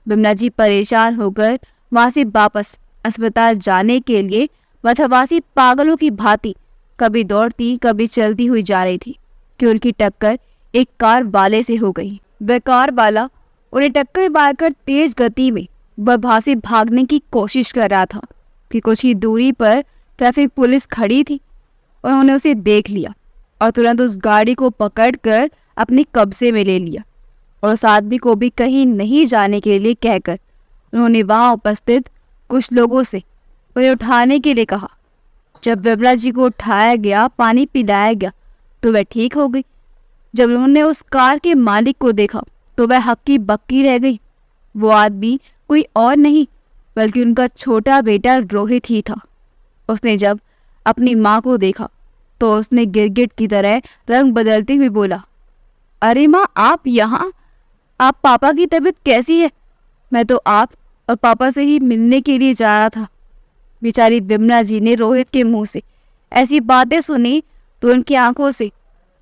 विमला जी परेशान होकर वहाँ से वापस अस्पताल जाने के लिए मथवासी पागलों की भांति कभी दौड़ती कभी चलती हुई जा रही थी कि उनकी टक्कर एक कार वाले से हो गई। वह कार वाला उन्हें टक्कर मारकर तेज गति में वहाँ से भागने की कोशिश कर रहा था कि कुछ ही दूरी पर ट्रैफिक पुलिस खड़ी थी। उन्होंने उसे देख लिया और तुरंत उस गाड़ी को पकड़कर अपने कब्जे में ले लिया और उस आदमी को भी कहीं नहीं जाने के लिए कहकर उन्होंने वहां उपस्थित कुछ लोगों से उन्हें उठाने के लिए कहा। जब विमला जी को उठाया गया, पानी पिलाया गया तो वह ठीक हो गई। जब उन्होंने उस कार के मालिक को देखा तो वह हक्की बक्की रह गई। वो आदमी कोई और नहीं बल्कि उनका छोटा बेटा रोहित ही था। उसने जब अपनी माँ को देखा तो उसने गिरगिट की तरह रंग बदलते हुए बोला, अरे माँ आप यहाँ, आप पापा की तबीयत कैसी है? मैं तो आप और पापा से ही मिलने के लिए जा रहा था। बेचारी विमला जी ने रोहित के मुंह से ऐसी बातें सुनी तो उनकी आंखों से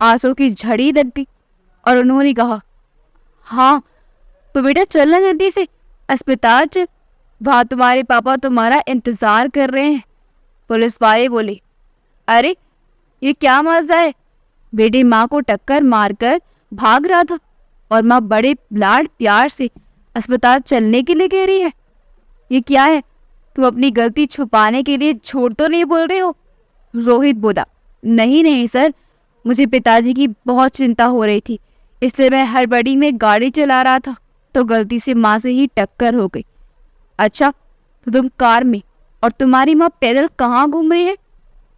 आंसू की झड़ी लग गई और उन्होंने कहा, हाँ तो बेटा चलना जल्दी से अस्पताल चल, वहाँ तुम्हारे पापा तुम्हारा इंतजार कर रहे हैं। पुलिस वाले बोले, अरे ये क्या मजा है, बेटी माँ को टक्कर मारकर भाग रहा था और माँ बड़े लाड प्यार से अस्पताल चलने के लिए कह रही है। ये क्या है, तुम अपनी गलती छुपाने के लिए झूठ तो नहीं बोल रहे हो? रोहित बोला, नहीं नहीं सर, मुझे पिताजी की बहुत चिंता हो रही थी, इसलिए मैं हड़बड़ी में गाड़ी चला रहा था तो गलती से माँ से ही टक्कर हो गई। अच्छा तो तुम कार में और तुम्हारी माँ पैदल कहाँ घूम रही है?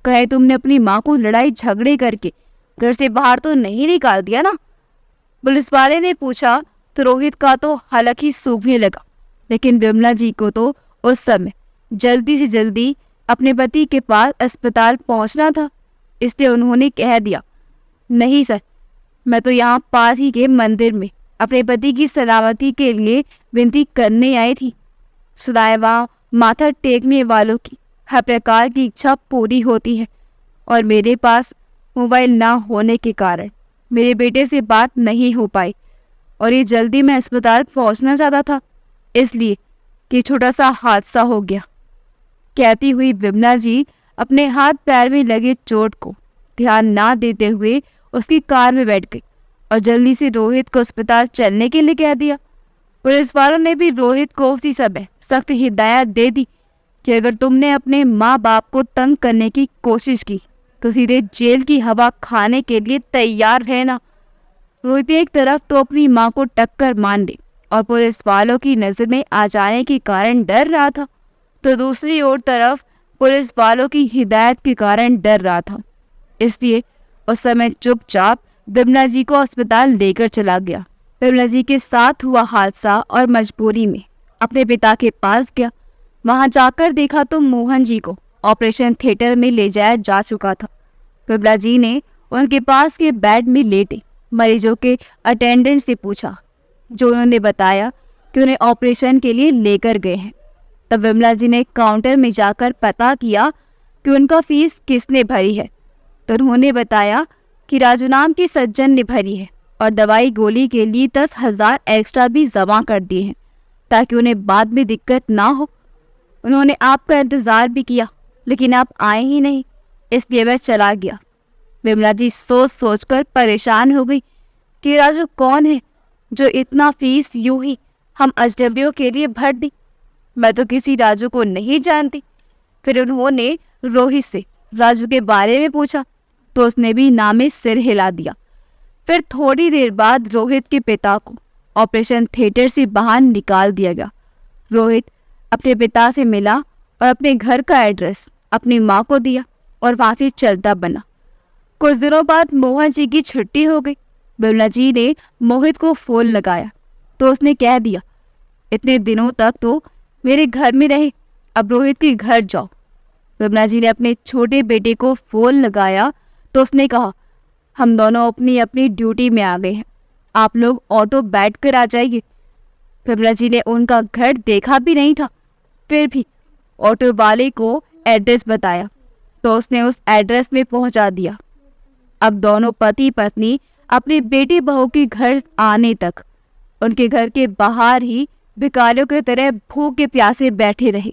कहे तुमने अपनी माँ को लड़ाई झगड़े करके घर से बाहर तो नहीं निकाल दिया ना? पुलिस वाले ने पूछा तो रोहित का तो हलक ही सूखने लगा। लेकिन विमला जी को तो उस समय जल्दी से जल्दी अपने पति के पास अस्पताल पहुंचना था, इसलिए उन्होंने कह दिया, नहीं सर, मैं तो यहाँ पास ही के मंदिर में अपने पति की सलामती के लिए विनती करने आई थी। सुनाए वहाँ माथा टेकने वालों की हर प्रकार की इच्छा पूरी होती है और मेरे पास मोबाइल ना होने के कारण मेरे बेटे से बात नहीं हो पाई और ये जल्दी मैं अस्पताल पहुंचना चाहता था, इसलिए कि छोटा सा हादसा हो गया। कहती हुई विमला जी अपने हाथ पैर में लगे चोट को ध्यान ना देते हुए उसकी कार में बैठ गई और जल्दी से रोहित को अस्पताल चलने के लिए कह दिया। पुलिस वालों ने भी रोहित को उसी समय सख्त हिदायत दे दी कि अगर तुमने अपने माँ बाप को तंग करने की कोशिश की तो सीधे जेल की हवा खाने के लिए तैयार रहना। रोहित एक तरफ तो अपनी माँ को टक्कर मारने और पुलिस वालों की नजर में आ जाने के कारण डर रहा था, तो दूसरी ओर तरफ पुलिस वालों की हिदायत के कारण डर रहा था। इसलिए उस समय चुपचाप विमला जी को अस्पताल लेकर चला गया। विमला जी के साथ हुआ हादसा और मजबूरी में अपने पिता के पास गया। वहां जाकर देखा तो मोहन जी को ऑपरेशन थिएटर में ले जाया जा चुका था। विमला जी ने उनके पास के बेड में लेटे मरीजों के अटेंडेंट से पूछा, जो उन्होंने बताया कि उन्हें ऑपरेशन के लिए लेकर गए हैं। तब विमला जी ने काउंटर में जाकर पता किया कि उनका फीस किसने भरी है, तो उन्होंने बताया कि राजू नाम के सज्जन ने भरी है और दवाई गोली के लिए 10,000 एक्स्ट्रा भी जमा कर दिए हैं ताकि उन्हें बाद में दिक्कत ना हो। उन्होंने आपका इंतज़ार भी किया लेकिन आप आए ही नहीं, इसलिए वह चला गया। विमला जी सोच सोचकर परेशान हो गई कि राजू कौन है जो इतना फीस यूं ही हम अजनबियों के लिए भर दी। मैं तो किसी राजू को नहीं जानती। फिर उन्होंने रोहित से राजू के बारे में पूछा तो उसने भी नामे सिर हिला दिया। फिर थोड़ी देर बाद रोहित के पिता को ऑपरेशन थिएटर से बाहर निकाल दिया गया। रोहित अपने पिता से मिला और अपने घर का एड्रेस अपनी माँ को दिया और वहाँ से चलता बना। कुछ दिनों बाद मोहन जी की छुट्टी हो गई। विमला जी ने मोहित को फोन लगाया तो उसने कह दिया, इतने दिनों तक तो मेरे घर में रहे, अब रोहित के घर जाओ। विमला जी ने अपने छोटे बेटे को फोन लगाया तो उसने कहा, हम दोनों अपनी अपनी ड्यूटी में आ गए हैं, आप लोग ऑटो बैठ कर आ जाइए। विमला जी ने उनका घर देखा भी नहीं था, फिर भी ऑटो वाले को एड्रेस बताया तो उसने उस एड्रेस में पहुंचा दिया। अब दोनों पति पत्नी अपनी बेटी बहू के घर आने तक उनके घर के बाहर ही भिखारियों की तरह भूखे प्यासे बैठे रहे।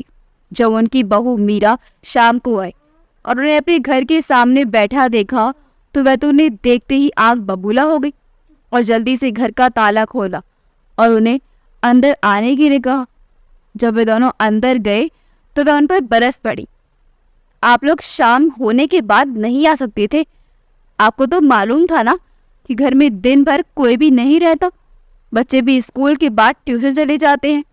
जब उनकी बहू मीरा शाम को आई और उन्हें अपने घर के सामने बैठा देखा तो वह तो उन्हें देखते ही आंख बबूला हो गई और जल्दी से घर का ताला खोला और उन्हें अंदर आने के लिए कहा। जब वे दोनों अंदर गए तो वह उन पर बरस पड़ी, आप लोग शाम होने के बाद नहीं आ सकते थे? आपको तो मालूम था ना कि घर में दिन भर कोई भी नहीं रहता, बच्चे भी स्कूल के बाद ट्यूशन चले जाते हैं।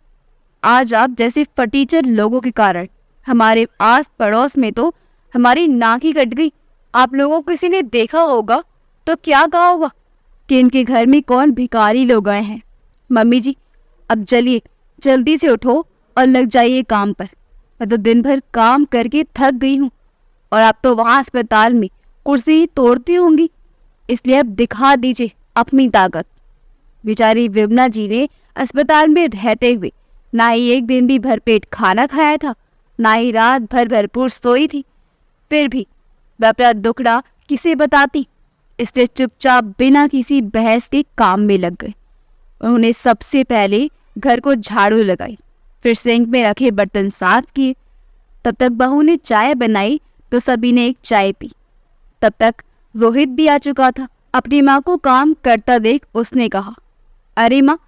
आज आप जैसे फटीचर लोगों के कारण हमारे आस पड़ोस में तो हमारी नाक ही कट गई। आप लोगों को किसी ने देखा होगा तो क्या कहा होगा कि इनके घर में कौन भिखारी लोग आए हैं। मम्मी जी, अब चलिए जल्दी से उठो और लग जाइए काम पर। मैं तो दिन भर काम करके थक गई हूँ और आप तो वहाँ अस्पताल में कुर्सी तोड़ती होंगी, इसलिए अब दिखा दीजिए अपनी ताकत। बेचारी विमला जी ने अस्पताल में रहते हुए ना ही एक दिन भी भरपेट खाना खाया था, ना ही रात भर भरपूर सोई थी। फिर भी वह अपना दुखड़ा किसे बताती, इसलिए चुपचाप बिना किसी बहस के काम में लग गए। उन्होंने सबसे पहले घर को झाड़ू लगाई, फिर सिंक में रखे बर्तन साफ किए। तब तक बहू ने चाय बनाई तो सभी ने एक चाय पी। तब तक रोहित भी आ चुका था। अपनी माँ को काम करता देख उसने कहा, अरे माँ,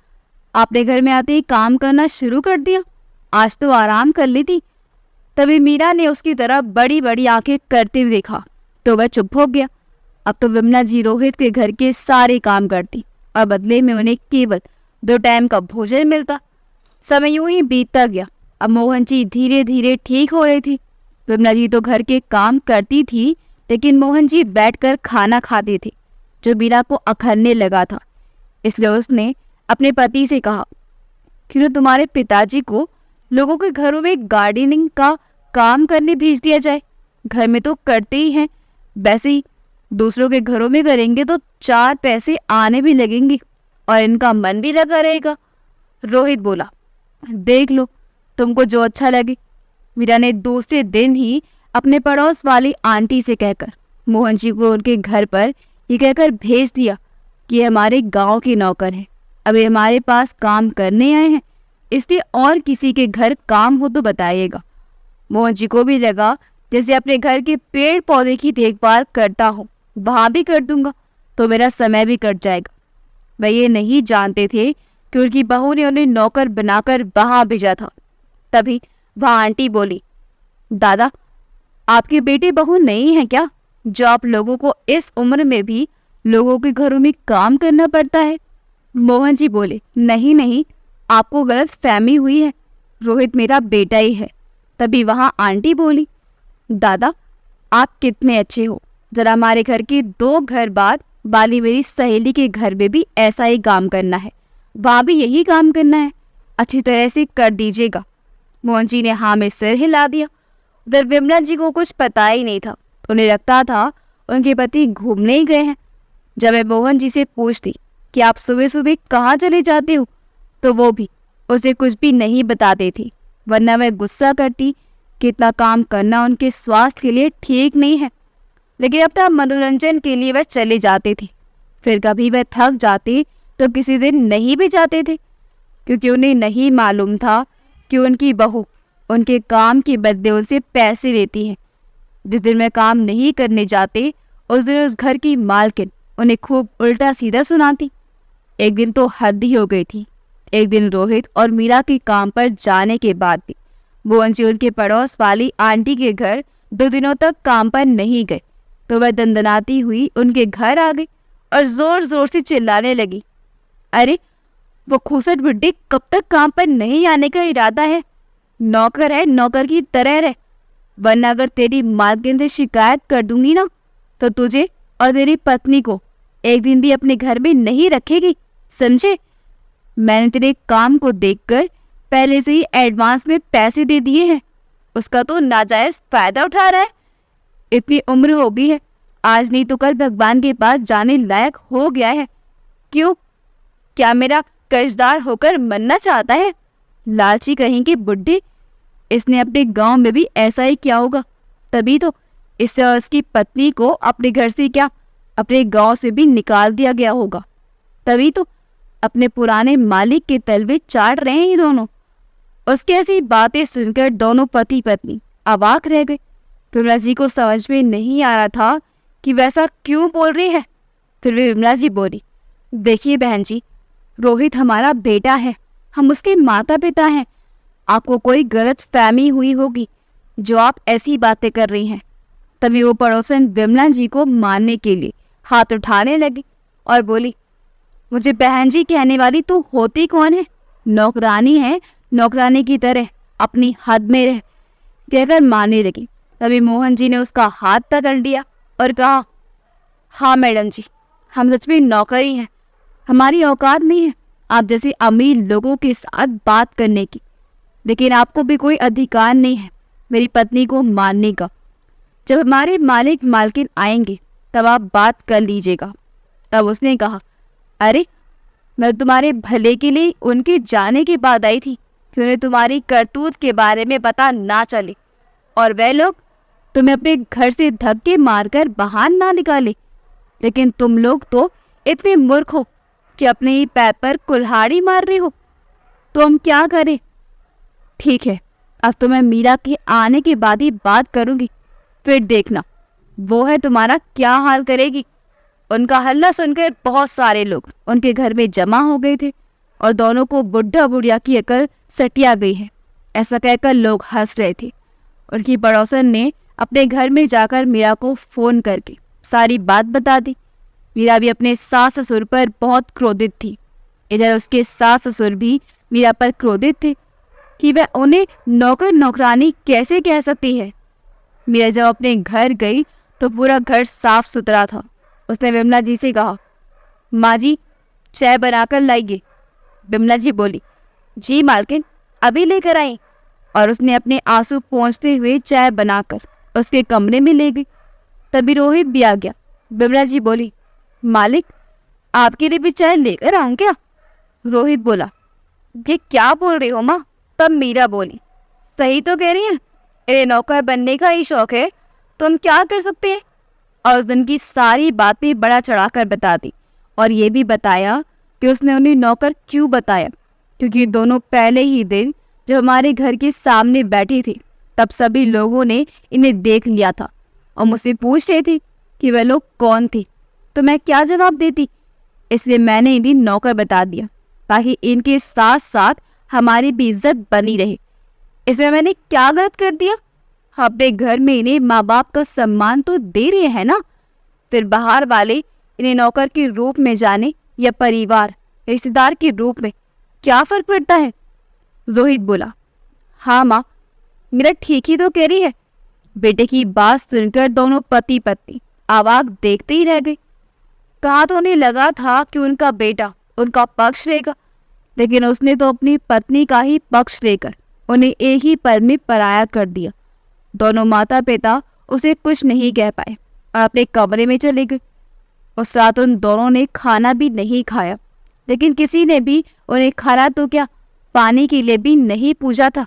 आपने घर में आते ही काम करना शुरू कर दिया, आज तो आराम कर ली थी। तभी मीरा ने उसकी तरफ बड़ी बड़ी आंखें करते हुए देखा तो वह चुप हो गया। अब तो विमला जी रोहित के घर के सारे काम करती और बदले में उन्हें केवल 2 टाइम का भोजन मिलता। समय यूं ही बीतता गया। अब मोहन जी धीरे धीरे ठीक हो रहे थे। विमला जी तो घर के काम करती थी लेकिन मोहन जी बैठकर खाना खाते थे, जो मीरा को अखरने लगा था। इसलिए उसने अपने पति से कहा, क्यों तुम्हारे पिताजी को लोगों के घरों में गार्डनिंग का काम करने भेज दिया जाए, घर में तो करते ही हैं, वैसे ही दूसरों के घरों में करेंगे तो 4 पैसे आने भी लगेंगे और इनका मन भी लगा रहेगा। रोहित बोला, देख लो तुमको जो अच्छा लगे। मीरा ने दूसरे दिन ही अपने पड़ोस वाली आंटी से कहकर मोहन जी को उनके घर पर ये कहकर भेज दिया कि ये हमारे गांव के नौकर हैं, अभी हमारे पास काम करने आए हैं, इसलिए और किसी के घर काम हो तो बताइएगा। मोहन जी को भी लगा जैसे अपने घर के पेड़ पौधे की देखभाल करता हूँ, वहाँ भी कर दूंगा तो मेरा समय भी कट जाएगा। वह ये नहीं जानते थे कि उनकी बहू ने उन्हें नौकर बनाकर वहां भेजा था। तभी वहां आंटी बोली, दादा, आपके बेटे बहू नहीं है क्या, जो आप लोगों को इस उम्र में भी लोगों के घरों में काम करना पड़ता है? मोहन जी बोले, नहीं नहीं, आपको गलत फहमी हुई है, रोहित मेरा बेटा ही है। तभी वहां आंटी बोली, दादा, आप कितने अच्छे हो, जरा हमारे घर के 2 घर बाद वाली मेरी सहेली के घर में भी ऐसा ही काम करना है, वहां भी यही काम करना है, अच्छी तरह से कर दीजिएगा। मोहन जी ने हाँ में सिर हिला दिया। उधर विमला जी को कुछ पता ही नहीं था। उन्हें लगता था उनके पति घूमने ही गए हैं। जब मैं मोहन जी से पूछती कि आप सुबह सुबह कहाँ चले जाते हो, तो वो भी उसे कुछ भी नहीं बताते थे, वरना वह गुस्सा करती कि इतना काम करना उनके स्वास्थ्य के लिए ठीक नहीं है। लेकिन अपना मनोरंजन के लिए वह चले जाते थे। फिर कभी वह थक जाते तो किसी दिन नहीं भी जाते थे, क्योंकि उन्हें नहीं मालूम था कि उनकी बहू उनके काम के बदले उनसे पैसे लेती है। जिस दिन वह काम नहीं करने जाते, उस दिन उस घर की मालकिन उन्हें खूब उल्टा सीधा सुनाती। एक दिन तो हद ही हो गई थी। एक दिन रोहित और मीरा के काम पर जाने के बाद भी मोहन जी उनके पड़ोस वाली आंटी के घर 2 दिनों तक काम पर नहीं गए, तो वह दंदनाती हुई उनके घर आ गई और जोर जोर से चिल्लाने लगी, अरे वो खूसट बुड्ढी कब तक काम पर नहीं आने का इरादा है? नौकर है, नौकर की तरह रह, वरना अगर तेरी मालकिन से शिकायत कर दूंगी ना, तो तुझे और तेरी पत्नी को एक दिन भी अपने घर में नहीं रखेगी, समझे? मैंने तेरे काम को देखकर पहले से ही एडवांस में पैसे दे दिए हैं, उसका तो नाजायज फायदा उठा रहा है। इतनी उम्र हो गई है, आज नहीं तो कल भगवान के पास जाने लायक हो गया है। क्यों, क्या मेरा कर्जदार होकर मरना चाहता है? लालची कहीं की बुड्ढी, इसने अपने गांव में भी ऐसा ही किया होगा, तभी तो इससे और उसकी पत्नी को अपने घर से क्या अपने गांव से भी निकाल दिया गया होगा। तभी तो अपने पुराने मालिक के तलवे चाट रहे हैं ये दोनों। उसकी ऐसी बातें सुनकर दोनों पति पत्नी अवाक रह गए। विमला जी को समझ में नहीं आ रहा था कि वैसा क्यों बोल रही है। फिर भी विमला जी बोली, देखिए बहन जी, रोहित हमारा बेटा है, हम उसके माता पिता हैं। आपको कोई गलत फहमी हुई होगी जो आप ऐसी बातें कर रही हैं। तभी वो पड़ोसन विमला जी को मारने के लिए हाथ उठाने लगी और बोली, मुझे बहन जी कहने वाली तू होती कौन है? नौकरानी है, नौकरानी की तरह अपनी हद में रह, कहकर मारने लगी। तभी मोहन जी ने उसका हाथ पकड़ लिया और कहा, हाँ मैडम जी, हम सच में नौकर ही हैं, हमारी औकात नहीं है आप जैसे अमीर लोगों के साथ बात करने की, लेकिन आपको भी कोई अधिकार नहीं है मेरी पत्नी को मारने का। जब हमारे मालिक मालकिन आएंगे तब आप बात कर लीजिएगा। तब उसने कहा, अरे मैं तुम्हारे भले के लिए उनके जाने के बाद आई थी कि उन्हें तुम्हारी करतूत के बारे में पता ना चले और वह लोग तुम्हें अपने घर से धक्के मारकर बाहर ना निकाले। लेकिन तुम लोग तो इतने मूर्ख हो कि अपने ही पैर पर कुल्हाड़ी मार रहे हो। तो हम क्या करें? ठीक है, अब तो मैं मीरा के आने के बाद ही बात करूंगी, फिर देखना वो है तुम्हारा क्या हाल करेगी। उनका हल्ला सुनकर बहुत सारे लोग उनके घर में जमा हो गए थे और दोनों को बुढ़ा बुढ़िया की अकल सटिया गई है, ऐसा कहकर लोग हंस रहे थे। उनकी पड़ोसन ने अपने घर में जाकर मीरा को फोन करके सारी बात बता दी। मीरा भी अपने सास ससुर पर बहुत क्रोधित थी। इधर उसके सास ससुर भी मीरा पर क्रोधित थे कि वह उन्हें नौकर नौकरानी कैसे कह सकती है। मीरा जब अपने घर गई तो पूरा घर साफ सुथरा था। उसने विमला जी से कहा, माँ जी चाय बनाकर लाइए। विमला जी बोली, जी मालकिन, अभी लेकर आई। और उसने अपने आंसू पोंछते हुए चाय बनाकर उसके कमरे में ले गई। तभी रोहित भी आ गया। विमला जी बोली, मालिक आपके लिए भी चाय लेकर आऊं क्या? रोहित बोला, ये क्या बोल रही हो माँ? तब मीरा बोली, सही तो कह रही है, इन्हें नौकर बनने का ही शौक है, तो हम क्या कर सकते हैं? और उस दिन की सारी बातें बड़ा चढ़ाकर बता दी और ये भी बताया कि उसने उन्हें नौकर क्यों बताया, क्योंकि दोनों पहले ही दिन जब हमारे घर के सामने बैठी थी तब सभी लोगों ने इन्हें देख लिया था और मुझसे पूछ रहे थे कि वह लोग कौन थे, तो मैं क्या जवाब देती, इसलिए मैंने इन्हें नौकर बता दिया ताकि इनके साथ साथ हमारी भी इज्जत बनी रहे। इसमें मैंने क्या गलत कर दिया? अपने घर में इन्हें माँ बाप का सम्मान तो दे रहे हैं ना, फिर बाहर वाले इन्हें नौकर के रूप में जाने या परिवार रिश्तेदार के रूप में, क्या फर्क पड़ता है? रोहित बोला, हाँ माँ, मेरा ठीक ही तो कह रही है। बेटे की बात सुनकर दोनों पति पत्नी अवाक देखते ही रह गए। कहा तो उन्हें लगा था कि उनका बेटा उनका पक्ष लेगा, लेकिन उसने तो अपनी पत्नी का ही पक्ष लेकर उन्हें एक ही पल में पराया कर दिया। दोनों माता पिता उसे कुछ नहीं कह पाए और अपने कमरे में चले गए। उस रात उन दोनों ने खाना भी नहीं खाया, लेकिन किसी ने भी उन्हें खाना तो क्या, पानी के लिए भी नहीं पूछा था।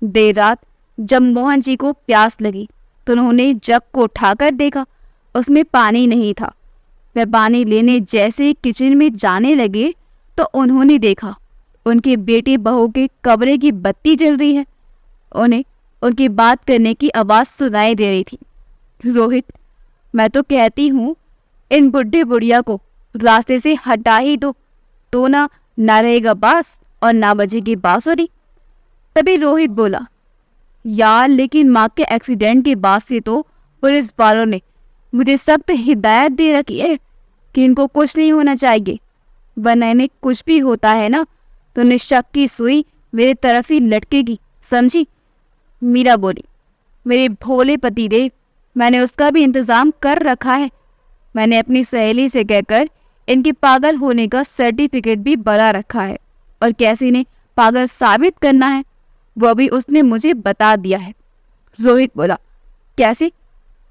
देर रात जब मोहन जी को प्यास लगी तो उन्होंने जग को उठाकर देखा, उसमें पानी नहीं था। वह पानी लेने जैसे किचन में जाने लगे तो उन्होंने देखा उनके बेटे बहू के कमरे की बत्ती जल रही है। उन्हें उनकी बात करने की आवाज़ सुनाई दे रही थी। रोहित, मैं तो कहती हूँ इन बुढ़े बुढ़िया को रास्ते से हटा ही दो, तो ना रहेगा बांस और ना बजेगी बांसुरी। तभी रोहित बोला, यार लेकिन माँ के एक्सीडेंट के बाद से तो पुलिस वालों ने मुझे सख्त हिदायत दे रखी है कि इनको कुछ नहीं होना चाहिए, वरना इन्हें कुछ भी होता है ना तो निश्चक की सुई मेरे तरफ ही लटकेगी, समझी? मीरा बोली, मेरे भोले पतिदेव, मैंने उसका भी इंतज़ाम कर रखा है। मैंने अपनी सहेली से कहकर इनके पागल होने का सर्टिफिकेट भी बना रखा है, और कैसे इन्हें पागल साबित करना है वो भी उसने मुझे बता दिया है। रोहित बोला, कैसे?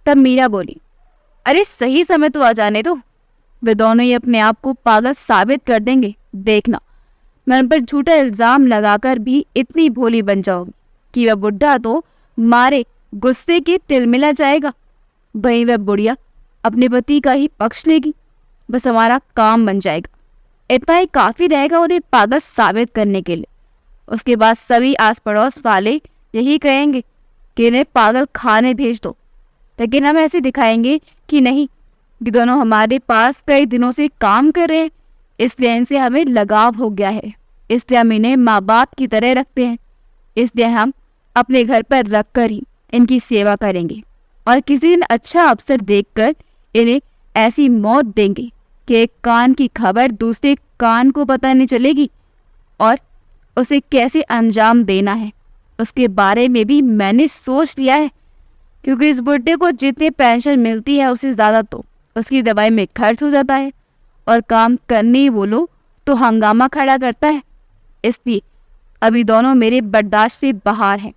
तब मीरा बोली, अरे सही समय तो आ जाने दो, वे दोनों ही अपने आप को पागल साबित कर देंगे, देखना। मैं उन पर झूठा इल्ज़ाम लगाकर भी इतनी भोली बन जाऊंगी कि वह बुढ़ा तो मारे गुस्से के तिलमिला जाएगा, वहीं वह बुढ़िया अपने पति का ही पक्ष लेगी। बस हमारा काम बन जाएगा, इतना ही काफ़ी रहेगा उन्हें पागल साबित करने के लिए। उसके बाद सभी आस पड़ोस वाले यही कहेंगे कि इन्हें पागल खाने भेज दो, लेकिन हम ऐसे दिखाएंगे कि नहीं, कि दोनों हमारे पास कई दिनों से काम कर रहे हैं, इसलिए इनसे हमें लगाव हो गया है, इसलिए हम इन्हें माँ बाप की तरह रखते हैं, इसलिए हम अपने घर पर रख कर ही इनकी सेवा करेंगे, और किसी दिन अच्छा अवसर देखकर इन्हें ऐसी मौत देंगे कि एक कान की खबर दूसरे कान को पता नहीं चलेगी, और उसे कैसे अंजाम देना है उसके बारे में भी मैंने सोच लिया है, क्योंकि इस बुढ़े को जितनी पेंशन मिलती है उससे ज़्यादा तो उसकी दवाई में खर्च हो जाता है, और काम करने ही बोलो तो हंगामा खड़ा करता है। इसलिए अभी दोनों मेरे बर्दाश्त से बाहर हैं।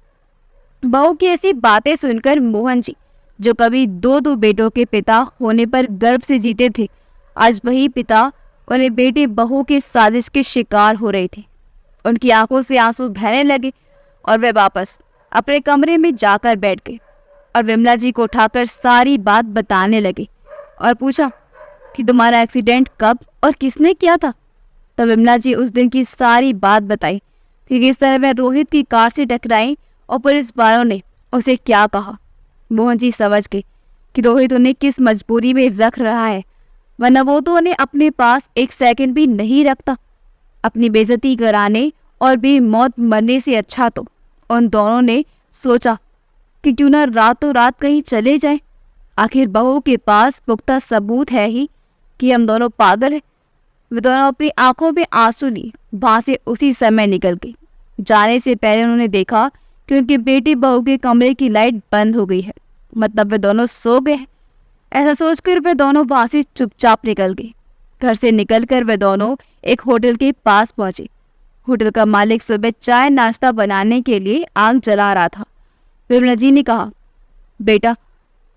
बहू की ऐसी बातें सुनकर मोहन जी, जो कभी दो बेटों के पिता होने पर गर्व से जीते थे, आज वही पिता उन्हें बेटे बहू के साजिश के शिकार हो रहे थे। उनकी आंखों से आंसू बहने लगे और वे वापस अपने कमरे में जाकर बैठ गए और विमला जी को उठाकर सारी बात बताने लगे और पूछा कि तुम्हारा एक्सीडेंट कब और किसने किया था। तब विमला जी उस दिन की सारी बात बताई कि किस तरह वह रोहित की कार से टकराई और पुलिस वालों ने उसे क्या कहा। मोहन जी समझ गए कि रोहित उन्हें किस मजबूरी में रख रहा है, वरना वो तो उन्हें अपने पास एक सेकंड भी नहीं रखता। अपनी बेइज्जती कराने और बेमौत मरने से अच्छा तो उन दोनों ने सोचा कि क्यों ना रातों रात कहीं चले जाएं। आखिर बहू के पास पुख्ता सबूत है ही कि हम दोनों पागल हैं। वे दोनों अपनी आंखों में आंसू लिए वहाँ से उसी समय निकल गई। जाने से पहले उन्होंने देखा कि उनकी बेटी बहू के कमरे की लाइट बंद हो गई है, मतलब वे दोनों सो गए हैं। ऐसा सोचकर वे दोनों वहाँ से चुपचाप निकल गए। घर से निकलकर वे दोनों एक होटल के पास पहुंचे। होटल का मालिक सुबह चाय नाश्ता बनाने के लिए आग जला रहा था। विमला जी ने कहा, बेटा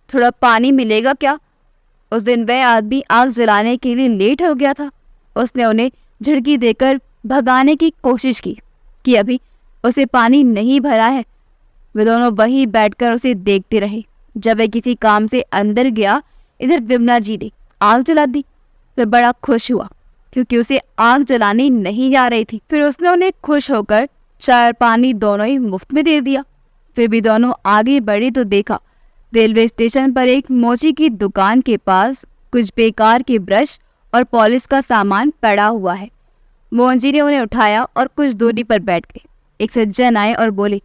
थोड़ा पानी मिलेगा क्या? उस दिन वह आदमी आग जलाने के लिए लेट हो गया था। उसने उन्हें झिड़की देकर भगाने की कोशिश की कि अभी उसे पानी नहीं भरा है। वे दोनों वहीं बैठकर उसे देखते रहे। जब वह किसी काम से अंदर गया, इधर विमला जी ने आग जला दी। वह बड़ा खुश हुआ क्योंकि उसे आग जलानी नहीं आ रही थी। फिर उसने उन्हें खुश होकर चाय और पानी दोनों ही मुफ्त में दे दिया। फिर भी दोनों आगे बढ़े तो देखा रेलवे स्टेशन पर एक मोची की दुकान के पास कुछ बेकार के ब्रश और पॉलिश का सामान पड़ा हुआ है। मोहन जी ने उन्हें उठाया और कुछ दूरी पर बैठ गए। एक सज्जन आए और बोले,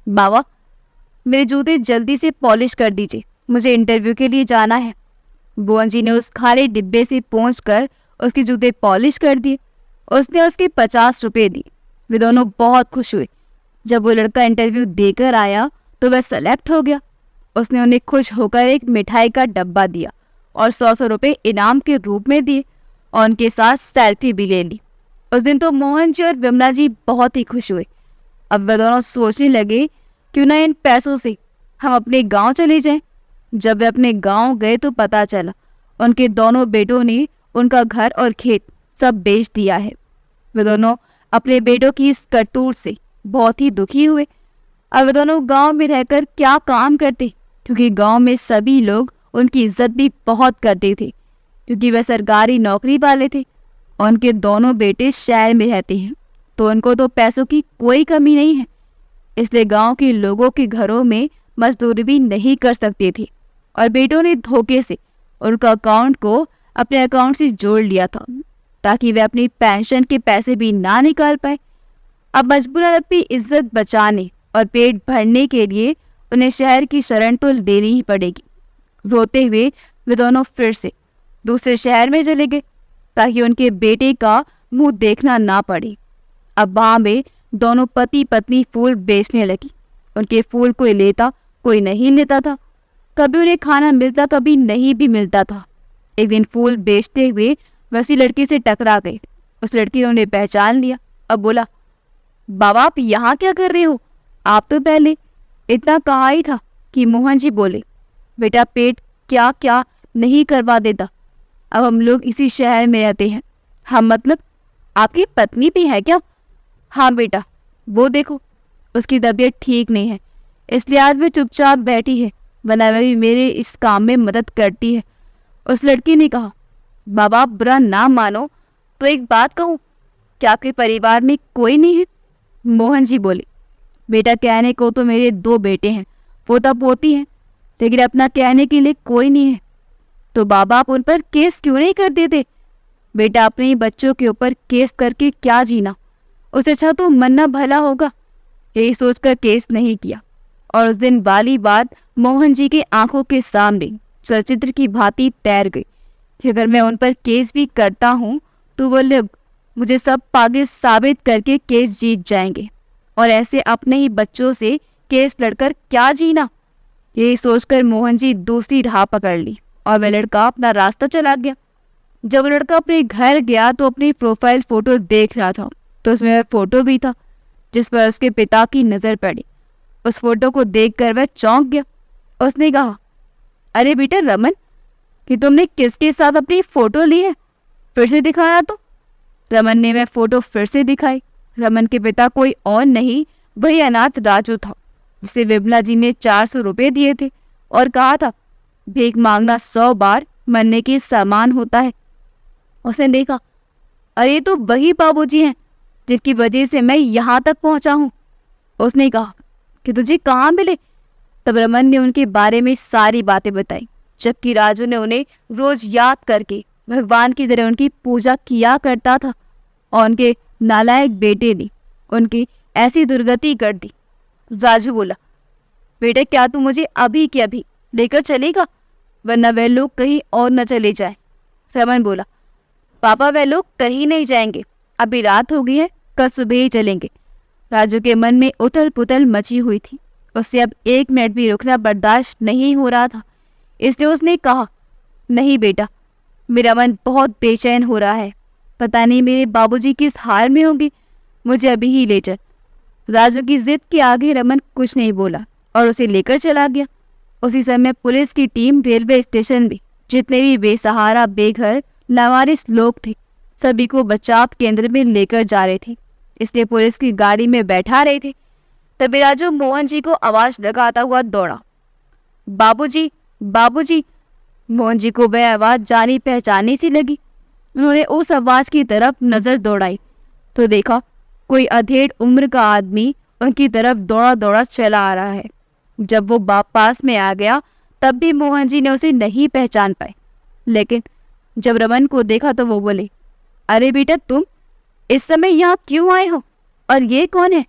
बाबा मेरे जूते जल्दी से पॉलिश कर दीजिए, मुझे इंटरव्यू के लिए जाना है। मोहन जी ने उस खाली डिब्बे से पहुंचकर उसके जूते पॉलिश कर दिए। उसने उसके 50 रुपये दिए। वे दोनों बहुत खुश हुए। जब वो लड़का इंटरव्यू देकर आया तो वह सेलेक्ट हो गया। उसने उन्हें खुश होकर एक मिठाई का डब्बा दिया और 100 रुपये इनाम के रूप में दिए और उनके साथ सेल्फी भी ले ली। उस दिन तो मोहन जी और विमला जी बहुत ही खुश हुए। अब वे दोनों सोचने लगे, क्यों ना इन पैसों से हम अपने गांव चले जाएं। जब वे अपने गांव गए तो पता चला उनके दोनों बेटों ने उनका घर और खेत सब बेच दिया है। वे दोनों अपने बेटों की इस करतूत से बहुत ही दुखी हुए। अब वे दोनों गांव में रहकर क्या काम करते, क्योंकि गांव में सभी लोग उनकी इज्जत भी बहुत करते थे, क्योंकि वे सरकारी नौकरी वाले थे और उनके दोनों बेटे शहर में रहते हैं, तो उनको तो पैसों की कोई कमी नहीं है। इसलिए गांव के लोगों के घरों में मजदूरी भी नहीं कर सकते थे और बेटों ने धोखे से उनका अकाउंट को अपने अकाउंट से जोड़ लिया था, ताकि वे अपनी पेंशन के पैसे भी ना निकाल पाए। अब मजबूरन अपनी इज्जत बचाने और पेट भरने के लिए उन्हें शहर की शरण तो लेनी ही पड़ेगी। रोते हुए वे दोनों फिर से दूसरे शहर में चले गए, ताकि उनके बेटे का मुंह देखना ना पड़े। अब वहां में दोनों पति पत्नी फूल बेचने लगी। उनके फूल कोई लेता कोई नहीं लेता था। कभी उन्हें खाना मिलता, कभी नहीं भी मिलता था। एक दिन फूल बेचते हुए वैसी लड़की से टकरा गए। उस लड़की ने उन्हें पहचान लिया। अब बोला, बाबा आप यहाँ क्या कर रहे हो? आप तो पहले इतना कहा ही था। कि मोहन जी बोले, बेटा पेट क्या क्या नहीं करवा देता। अब हम लोग इसी शहर में रहते हैं। हम मतलब आपकी पत्नी भी है क्या? हाँ बेटा, वो देखो उसकी तबीयत ठीक नहीं है, इसलिए आज वे चुपचाप बैठी है, वरना वह भी मेरे इस काम में मदद करती है। उस लड़की ने कहा, बाबा बुरा ना मानो तो एक बात कहूँ, क्या आपके परिवार में कोई नहीं है? मोहन जी बोले, बेटा कहने को तो मेरे 2 बेटे हैं, पोता पोती हैं, लेकिन अपना कहने के लिए कोई नहीं है। तो बाबा आप उन पर केस क्यों नहीं कर देते? बेटा अपने ही बच्चों के ऊपर केस करके क्या जीना, उससे अच्छा तो मरना भला होगा। यही सोचकर केस नहीं किया और उस दिन वाली बात मोहन जी के आंखों के सामने चलचित्र की भांति तैर गई कि अगर मैं उन पर केस भी करता हूँ तो वो लोग मुझे सब पागल साबित करके केस जीत जाएंगे और ऐसे अपने ही बच्चों से केस लड़कर क्या जीना। यही सोचकर मोहन जी दूसरी राह पकड़ ली और वह लड़का अपना रास्ता चला गया। जब लड़का अपने घर गया तो अपनी प्रोफाइल फोटो देख रहा था, तो उसमें वह फोटो भी था जिस पर उसके पिता की नज़र पड़ी। उस फोटो को देखकर वह चौंक गया। उसने कहा, अरे बेटा रमन, कि तुमने किसके साथ अपनी फोटो ली है? फिर से दिखाया तो। रमन ने वह फोटो फिर से दिखाई। रमन के पिता कोई और नहीं, वही अनाथ राजू था, जिसे विमला जी ने 400 रुपये दिए थे और कहा था भीख मांगना 100 बार मरने के समान होता है। उसने देखा, अरे तो वही बाबूजी हैं जिसकी वजह से मैं यहाँ तक पहुँचा हूँ। उसने कहा कि तुझे कहाँ मिले? तब रमन ने उनके बारे में सारी बातें बताई, जबकि राजू ने उन्हें रोज याद करके भगवान की तरह उनकी पूजा किया करता था और उनके नालायक बेटे ने उनकी ऐसी दुर्गति कर दी। राजू बोला, बेटे क्या तू मुझे अभी के अभी लेकर चलेगा, वरना वह लोग कहीं और न चले जाए। रमन बोला, पापा वह लोग कहीं नहीं जाएंगे, अभी रात हो गई है, कल सुबह ही चलेंगे। राजू के मन में उथल पुथल मची हुई थी। उससे अब 1 मिनट भी रुकना बर्दाश्त नहीं हो रहा था, इसलिए उसने कहा, नहीं बेटा, मेरा मन बहुत बेचैन हो रहा है, पता नहीं मेरे बाबूजी किस हाल में होंगे, मुझे अभी ही ले चल। राजू की जिद के आगे रमन कुछ नहीं बोला और उसे लेकर चला गया। उसी समय पुलिस की टीम रेलवे स्टेशन में जितने भी बेसहारा बेघर लावारिस लोग थे सभी को बचाव केंद्र में लेकर जा रहे थे, इसलिए पुलिस की गाड़ी में बैठा रहे थे। तभी राजू मोहन जी को आवाज लगाता हुआ दौड़ा, बाबूजी बाबूजी। मोहन जी को वह आवाज जानी पहचानी सी लगी। उन्होंने उस आवाज की तरफ नजर दौड़ाई तो देखा कोई अधेड़ उम्र का आदमी उनकी तरफ दौड़ा दौड़ा चला आ रहा है। जब वो बाप पास में आ गया तब भी मोहन जी ने उसे नहीं पहचान पाए, लेकिन जब रमन को देखा तो वो बोले, अरे बेटा तुम, इस समय यहाँ क्यों आए हो? और ये कौन है?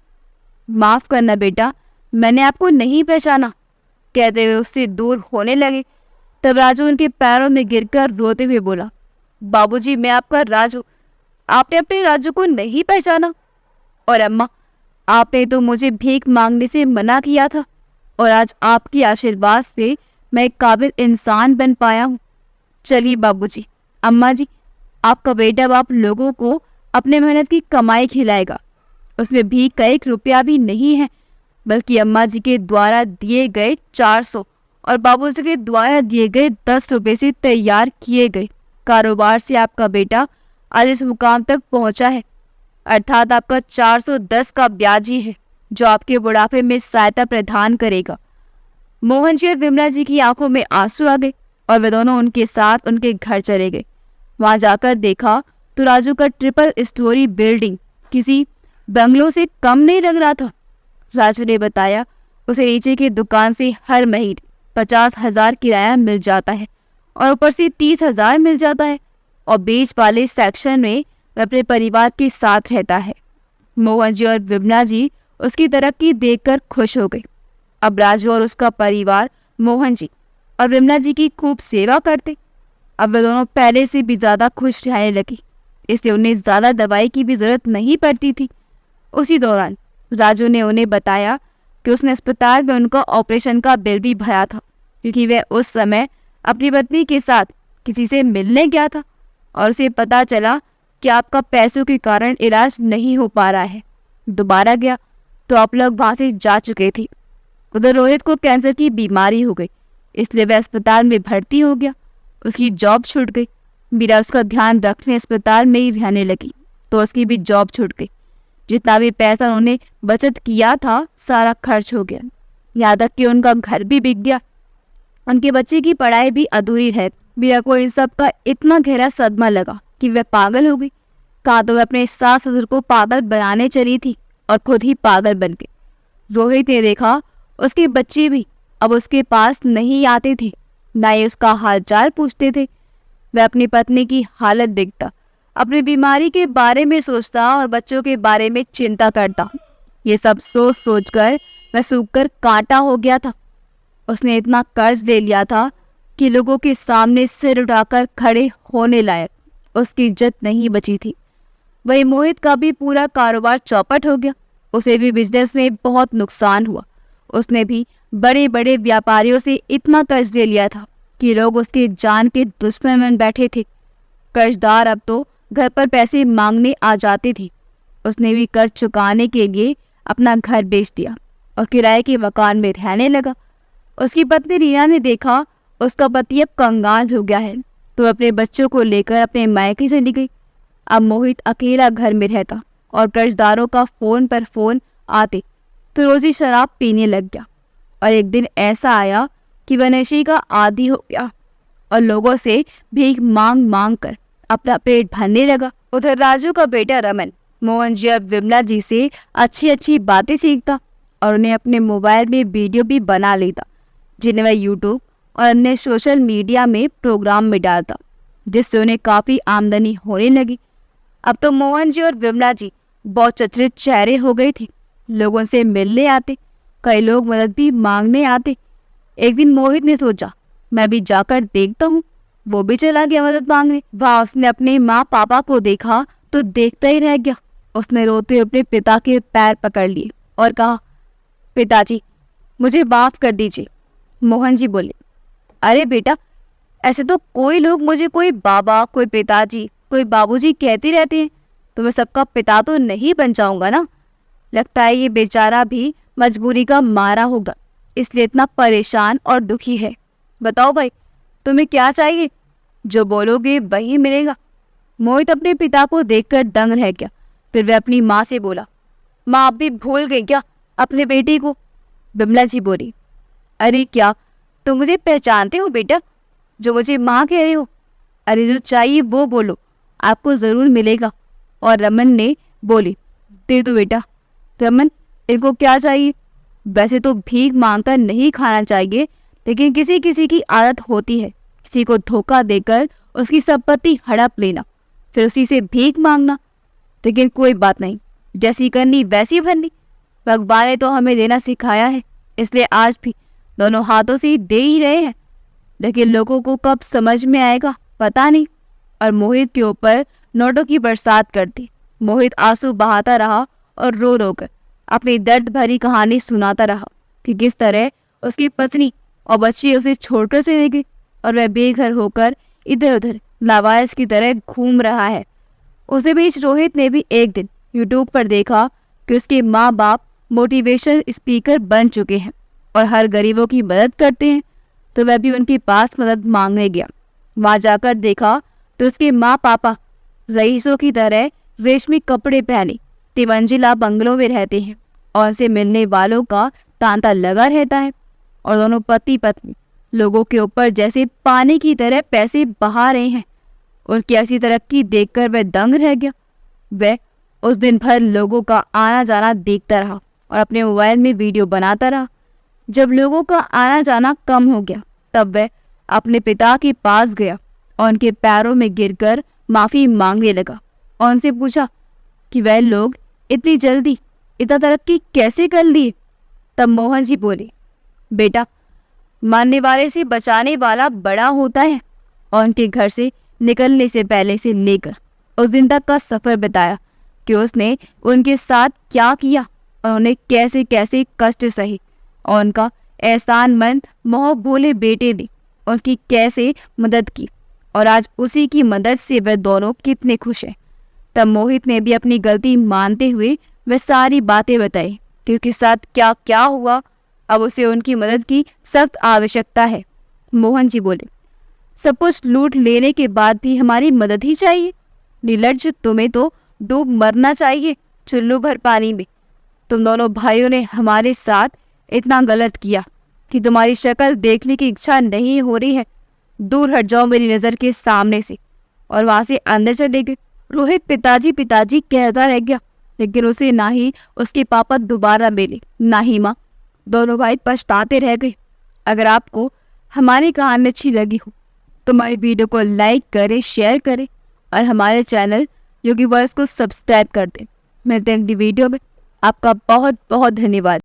माफ करना बेटा, मैंने आपको नहीं पहचाना, कहते हुए उससे दूर होने लगे। तब राजू उनके पैरों में गिरकर रोते हुए बोला, बाबूजी, मैं आपका राजू, आपने अपने राजू को नहीं पहचाना? और अम्मा, आपने तो मुझे भीख मांगने से मना किया था और आज आपके आशीर्वाद से मैं एक काबिल इंसान बन पाया हूँ। चलिए बाबूजी, अम्मा जी, आपका बेटा अब आप लोगों को अपने मेहनत की कमाई खिलाएगा। उसमें भीख का 1 रुपया भी नहीं है, बल्कि अम्मा जी के द्वारा दिए गए 400 और बाबूजी के द्वारा दिए गए 10 रुपये से तैयार किए गए कारोबार से आपका बेटा आज इस मुकाम तक पहुंचा है। अर्थात आपका 410 का ब्याज ही है जो आपके बुढ़ापे में सहायता प्रदान करेगा। मोहन जी और विमला जी की आंखों में आंसू आ गए और वे दोनों उनके साथ उनके घर चले गए। वहां जाकर देखा तो राजू का 3 स्टोरी बिल्डिंग किसी बंगलों से कम नहीं लग रहा था। राजू ने बताया उसे नीचे की दुकान से हर महीने 50,000 किराया मिल जाता है और ऊपर से 30,000 मिल जाता है और बीच वाले सेक्शन में वह अपने परिवार के साथ रहता है। मोहन जी और विमला जी उसकी तरक्की देखकर खुश हो गए। अब राजू और उसका परिवार मोहन जी और विमला जी की खूब सेवा करते। अब वे दोनों पहले से भी ज़्यादा खुश रहने लगे, इसलिए उन्हें ज़्यादा दवाई की भी ज़रूरत नहीं पड़ती थी। उसी दौरान राजू ने उन्हें बताया कि उसने अस्पताल में उनका ऑपरेशन का बिल भी भरा था, क्योंकि वह उस समय अपनी पत्नी के साथ किसी से मिलने गया था और उसे पता चला कि आपका पैसों के कारण इलाज नहीं हो पा रहा है। दोबारा गया तो आप लोग वहाँ से जा चुके थे। उधर रोहित को कैंसर की बीमारी हो गई, इसलिए वह अस्पताल में भर्ती हो गया। उसकी जॉब छूट गई। मीरा उसका ध्यान रखने अस्पताल में ही रहने लगी तो उसकी भी जॉब छूट गई। जितना भी पैसा उन्होंने बचत किया था सारा खर्च हो गया। यहाँ तक कि उनका घर भी बिक गया। उनके बच्चे की पढ़ाई भी अधूरी रह। मीरा को इन सब का इतना गहरा सदमा लगा कि वह पागल हो गई। कहा तो वह अपने सास ससुर को पागल बनाने चली थी और खुद ही पागल बन गई। रोहित ने देखा उसके बच्चे भी अब उसके पास नहीं आते थे, ना ही उसका हालचाल पूछते थे। वह अपनी पत्नी की हालत देखता, अपनी बीमारी के बारे में सोचता और बच्चों के बारे में चिंता करता। ये सब सोच सोचकर वह सूखकर कांटा हो गया था। उसने इतना कर्ज ले लिया था कि लोगों के सामने सिर उठाकर खड़े होने लायक उसकी इज्जत नहीं बची थी। वही मोहित का भी पूरा कारोबार चौपट हो गया। उसे भी बिजनेस में बहुत नुकसान हुआ। उसने भी बड़े बड़े व्यापारियों से इतना कर्ज ले लिया था कि लोग उसके जान के दुश्मन बन बैठे थे। कर्जदार अब तो घर पर पैसे मांगने आ जाते थे। उसने भी कर्ज चुकाने के लिए अपना घर बेच दिया और किराए के मकान में रहने लगा। उसकी पत्नी रीना ने देखा उसका पति अब कंगाल हो गया है तो अपने बच्चों को लेकर अपने मायके चली गई। अब मोहित अकेला घर में रहता और कर्जदारों का फोन पर फोन आते तो रोज ही शराब पीने लग गया। और एक दिन ऐसा आया कि वह नशे का आदी हो गया और लोगों से भीख मांग मांग कर अपना पेट भरने लगा। उधर राजू का बेटा रमन मोहन जी और विमला जी से अच्छी अच्छी बातें सीखता और उन्हें अपने मोबाइल में वीडियो भी बना लेता, जिन्हें वह यूट्यूब और अन्य सोशल मीडिया में प्रोग्राम में डालता, जिससे उन्हें काफ़ी आमदनी होने लगी। अब तो मोहन जी और विमला जी बहुत चर्चित चेहरे हो गए थे। लोगों से मिलने आते, कई लोग मदद भी मांगने आते। एक दिन मोहित ने सोचा मैं भी जाकर देखता हूँ। वो भी चला गया मदद मांगने। वहाँ उसने अपने माँ पापा को देखा तो देखता ही रह गया। उसने रोते हुए अपने पिता के पैर पकड़ लिए और कहा, पिताजी मुझे माफ कर दीजिए। मोहन जी बोले, अरे बेटा, ऐसे तो कोई लोग मुझे कोई बाबा, कोई पिताजी, कोई बाबूजी कहते रहते हैं, तो मैं सबका पिता तो नहीं बन जाऊंगा ना। लगता है ये बेचारा भी मजबूरी का मारा होगा, इसलिए इतना परेशान और दुखी है। बताओ भाई, तुम्हें क्या चाहिए? जो बोलोगे वही मिलेगा। मोहित अपने पिता को देखकर दंग रह गया। फिर वह अपनी माँ से बोला, माँ आप भी भूल गई क्या अपने बेटी को? बिमला जी बोली, अरे क्या तुम मुझे पहचानते हो बेटा, जो मुझे माँ कह रहे हो? अरे जो चाहिए वो बोलो, आपको ज़रूर मिलेगा। और रमन ने बोली, दे दो बेटा। रमन, इनको क्या चाहिए? वैसे तो भीख मांगकर नहीं खाना चाहिए, लेकिन किसी किसी की आदत होती है किसी को धोखा देकर उसकी संपत्ति हड़प लेना, फिर उसी से भीख मांगना। लेकिन कोई बात नहीं, जैसी करनी वैसी भरनी। भगवान ने तो हमें देना सिखाया है, इसलिए आज भी दोनों हाथों से दे ही रहे हैं। लेकिन लोगों को कब समझ में आएगा पता नहीं। और मोहित के ऊपर नोटों की बरसात कर दी। मोहित आंसू बहाता रहा और रो रो कर अपनी दर्द भरी कहानी सुनाता रहा कि किस तरह उसकी पत्नी और बच्ची उसे छोड़कर चली गई और वह बेघर होकर इधर उधर लावारिस की तरह घूम रहा है। उसी बीच रोहित ने भी एक दिन यूट्यूब पर देखा कि उसके माँ बाप मोटिवेशन स्पीकर बन चुके हैं और हर गरीबों की मदद करते हैं, तो वह भी उनके पास मदद मांगने गया। वहाँ जाकर देखा तो उसके माँ पापा रईसों की तरह रेशमी कपड़े पहने तिमंजिला बंगलों में रहते हैं और उनसे मिलने वालों का तांता लगा रहता है। और दोनों पति पत्नी लोगों के ऊपर जैसे पानी की तरह पैसे बहा रहे हैं। उनकी ऐसी तरक्की देखकर वह दंग रह गया। वह उस दिन भर लोगों का आना जाना देखता रहा और अपने मोबाइल में वीडियो बनाता रहा। जब लोगों का आना जाना कम हो गया तब वह अपने पिता के पास गया और उनके पैरों में गिरकर माफ़ी मांगने लगा और उनसे पूछा कि वह लोग इतनी जल्दी इतना तरक्की कैसे कर लिए। तब मोहन जी बोले, बेटा, मानने वाले से बचाने वाला बड़ा होता है। और उनके घर से निकलने से पहले से लेकर उस दिन तक का सफ़र बताया कि उसने उनके साथ क्या किया और उन्हें कैसे कैसे कष्ट सहे और उनका एहसानमंद मोह भोले बेटे ने उनकी कैसे मदद की और आज उसी की मदद से वह दोनों कितने खुश हैं। तब मोहित ने भी अपनी गलती मानते हुए वह सारी बातें बताई कि उसके साथ क्या क्या हुआ। अब उसे उनकी मदद की सख्त आवश्यकता है। मोहन जी बोले, सब कुछ लूट लेने के बाद भी हमारी मदद ही चाहिए? निर्लज्ज, तुम्हें तो डूब मरना चाहिए चुल्लू भर पानी में। तुम दोनों भाइयों ने हमारे साथ इतना गलत किया कि तुम्हारी शक्ल देखने की इच्छा नहीं हो रही है। दूर हट जाओ मेरी नज़र के सामने से। और वहाँ से अंदर चले गए। रोहित पिताजी पिताजी कहता रह गया, लेकिन उसे ना ही उसके पापा दोबारा मिले ना ही माँ। दोनों भाई पछताते रह गए। अगर आपको हमारी कहानी अच्छी लगी हो तो हमारी वीडियो को लाइक करें, शेयर करें और हमारे चैनल योगी वॉइस को सब्सक्राइब कर दें। मिलते हैं अगली वीडियो में। आपका बहुत बहुत धन्यवाद।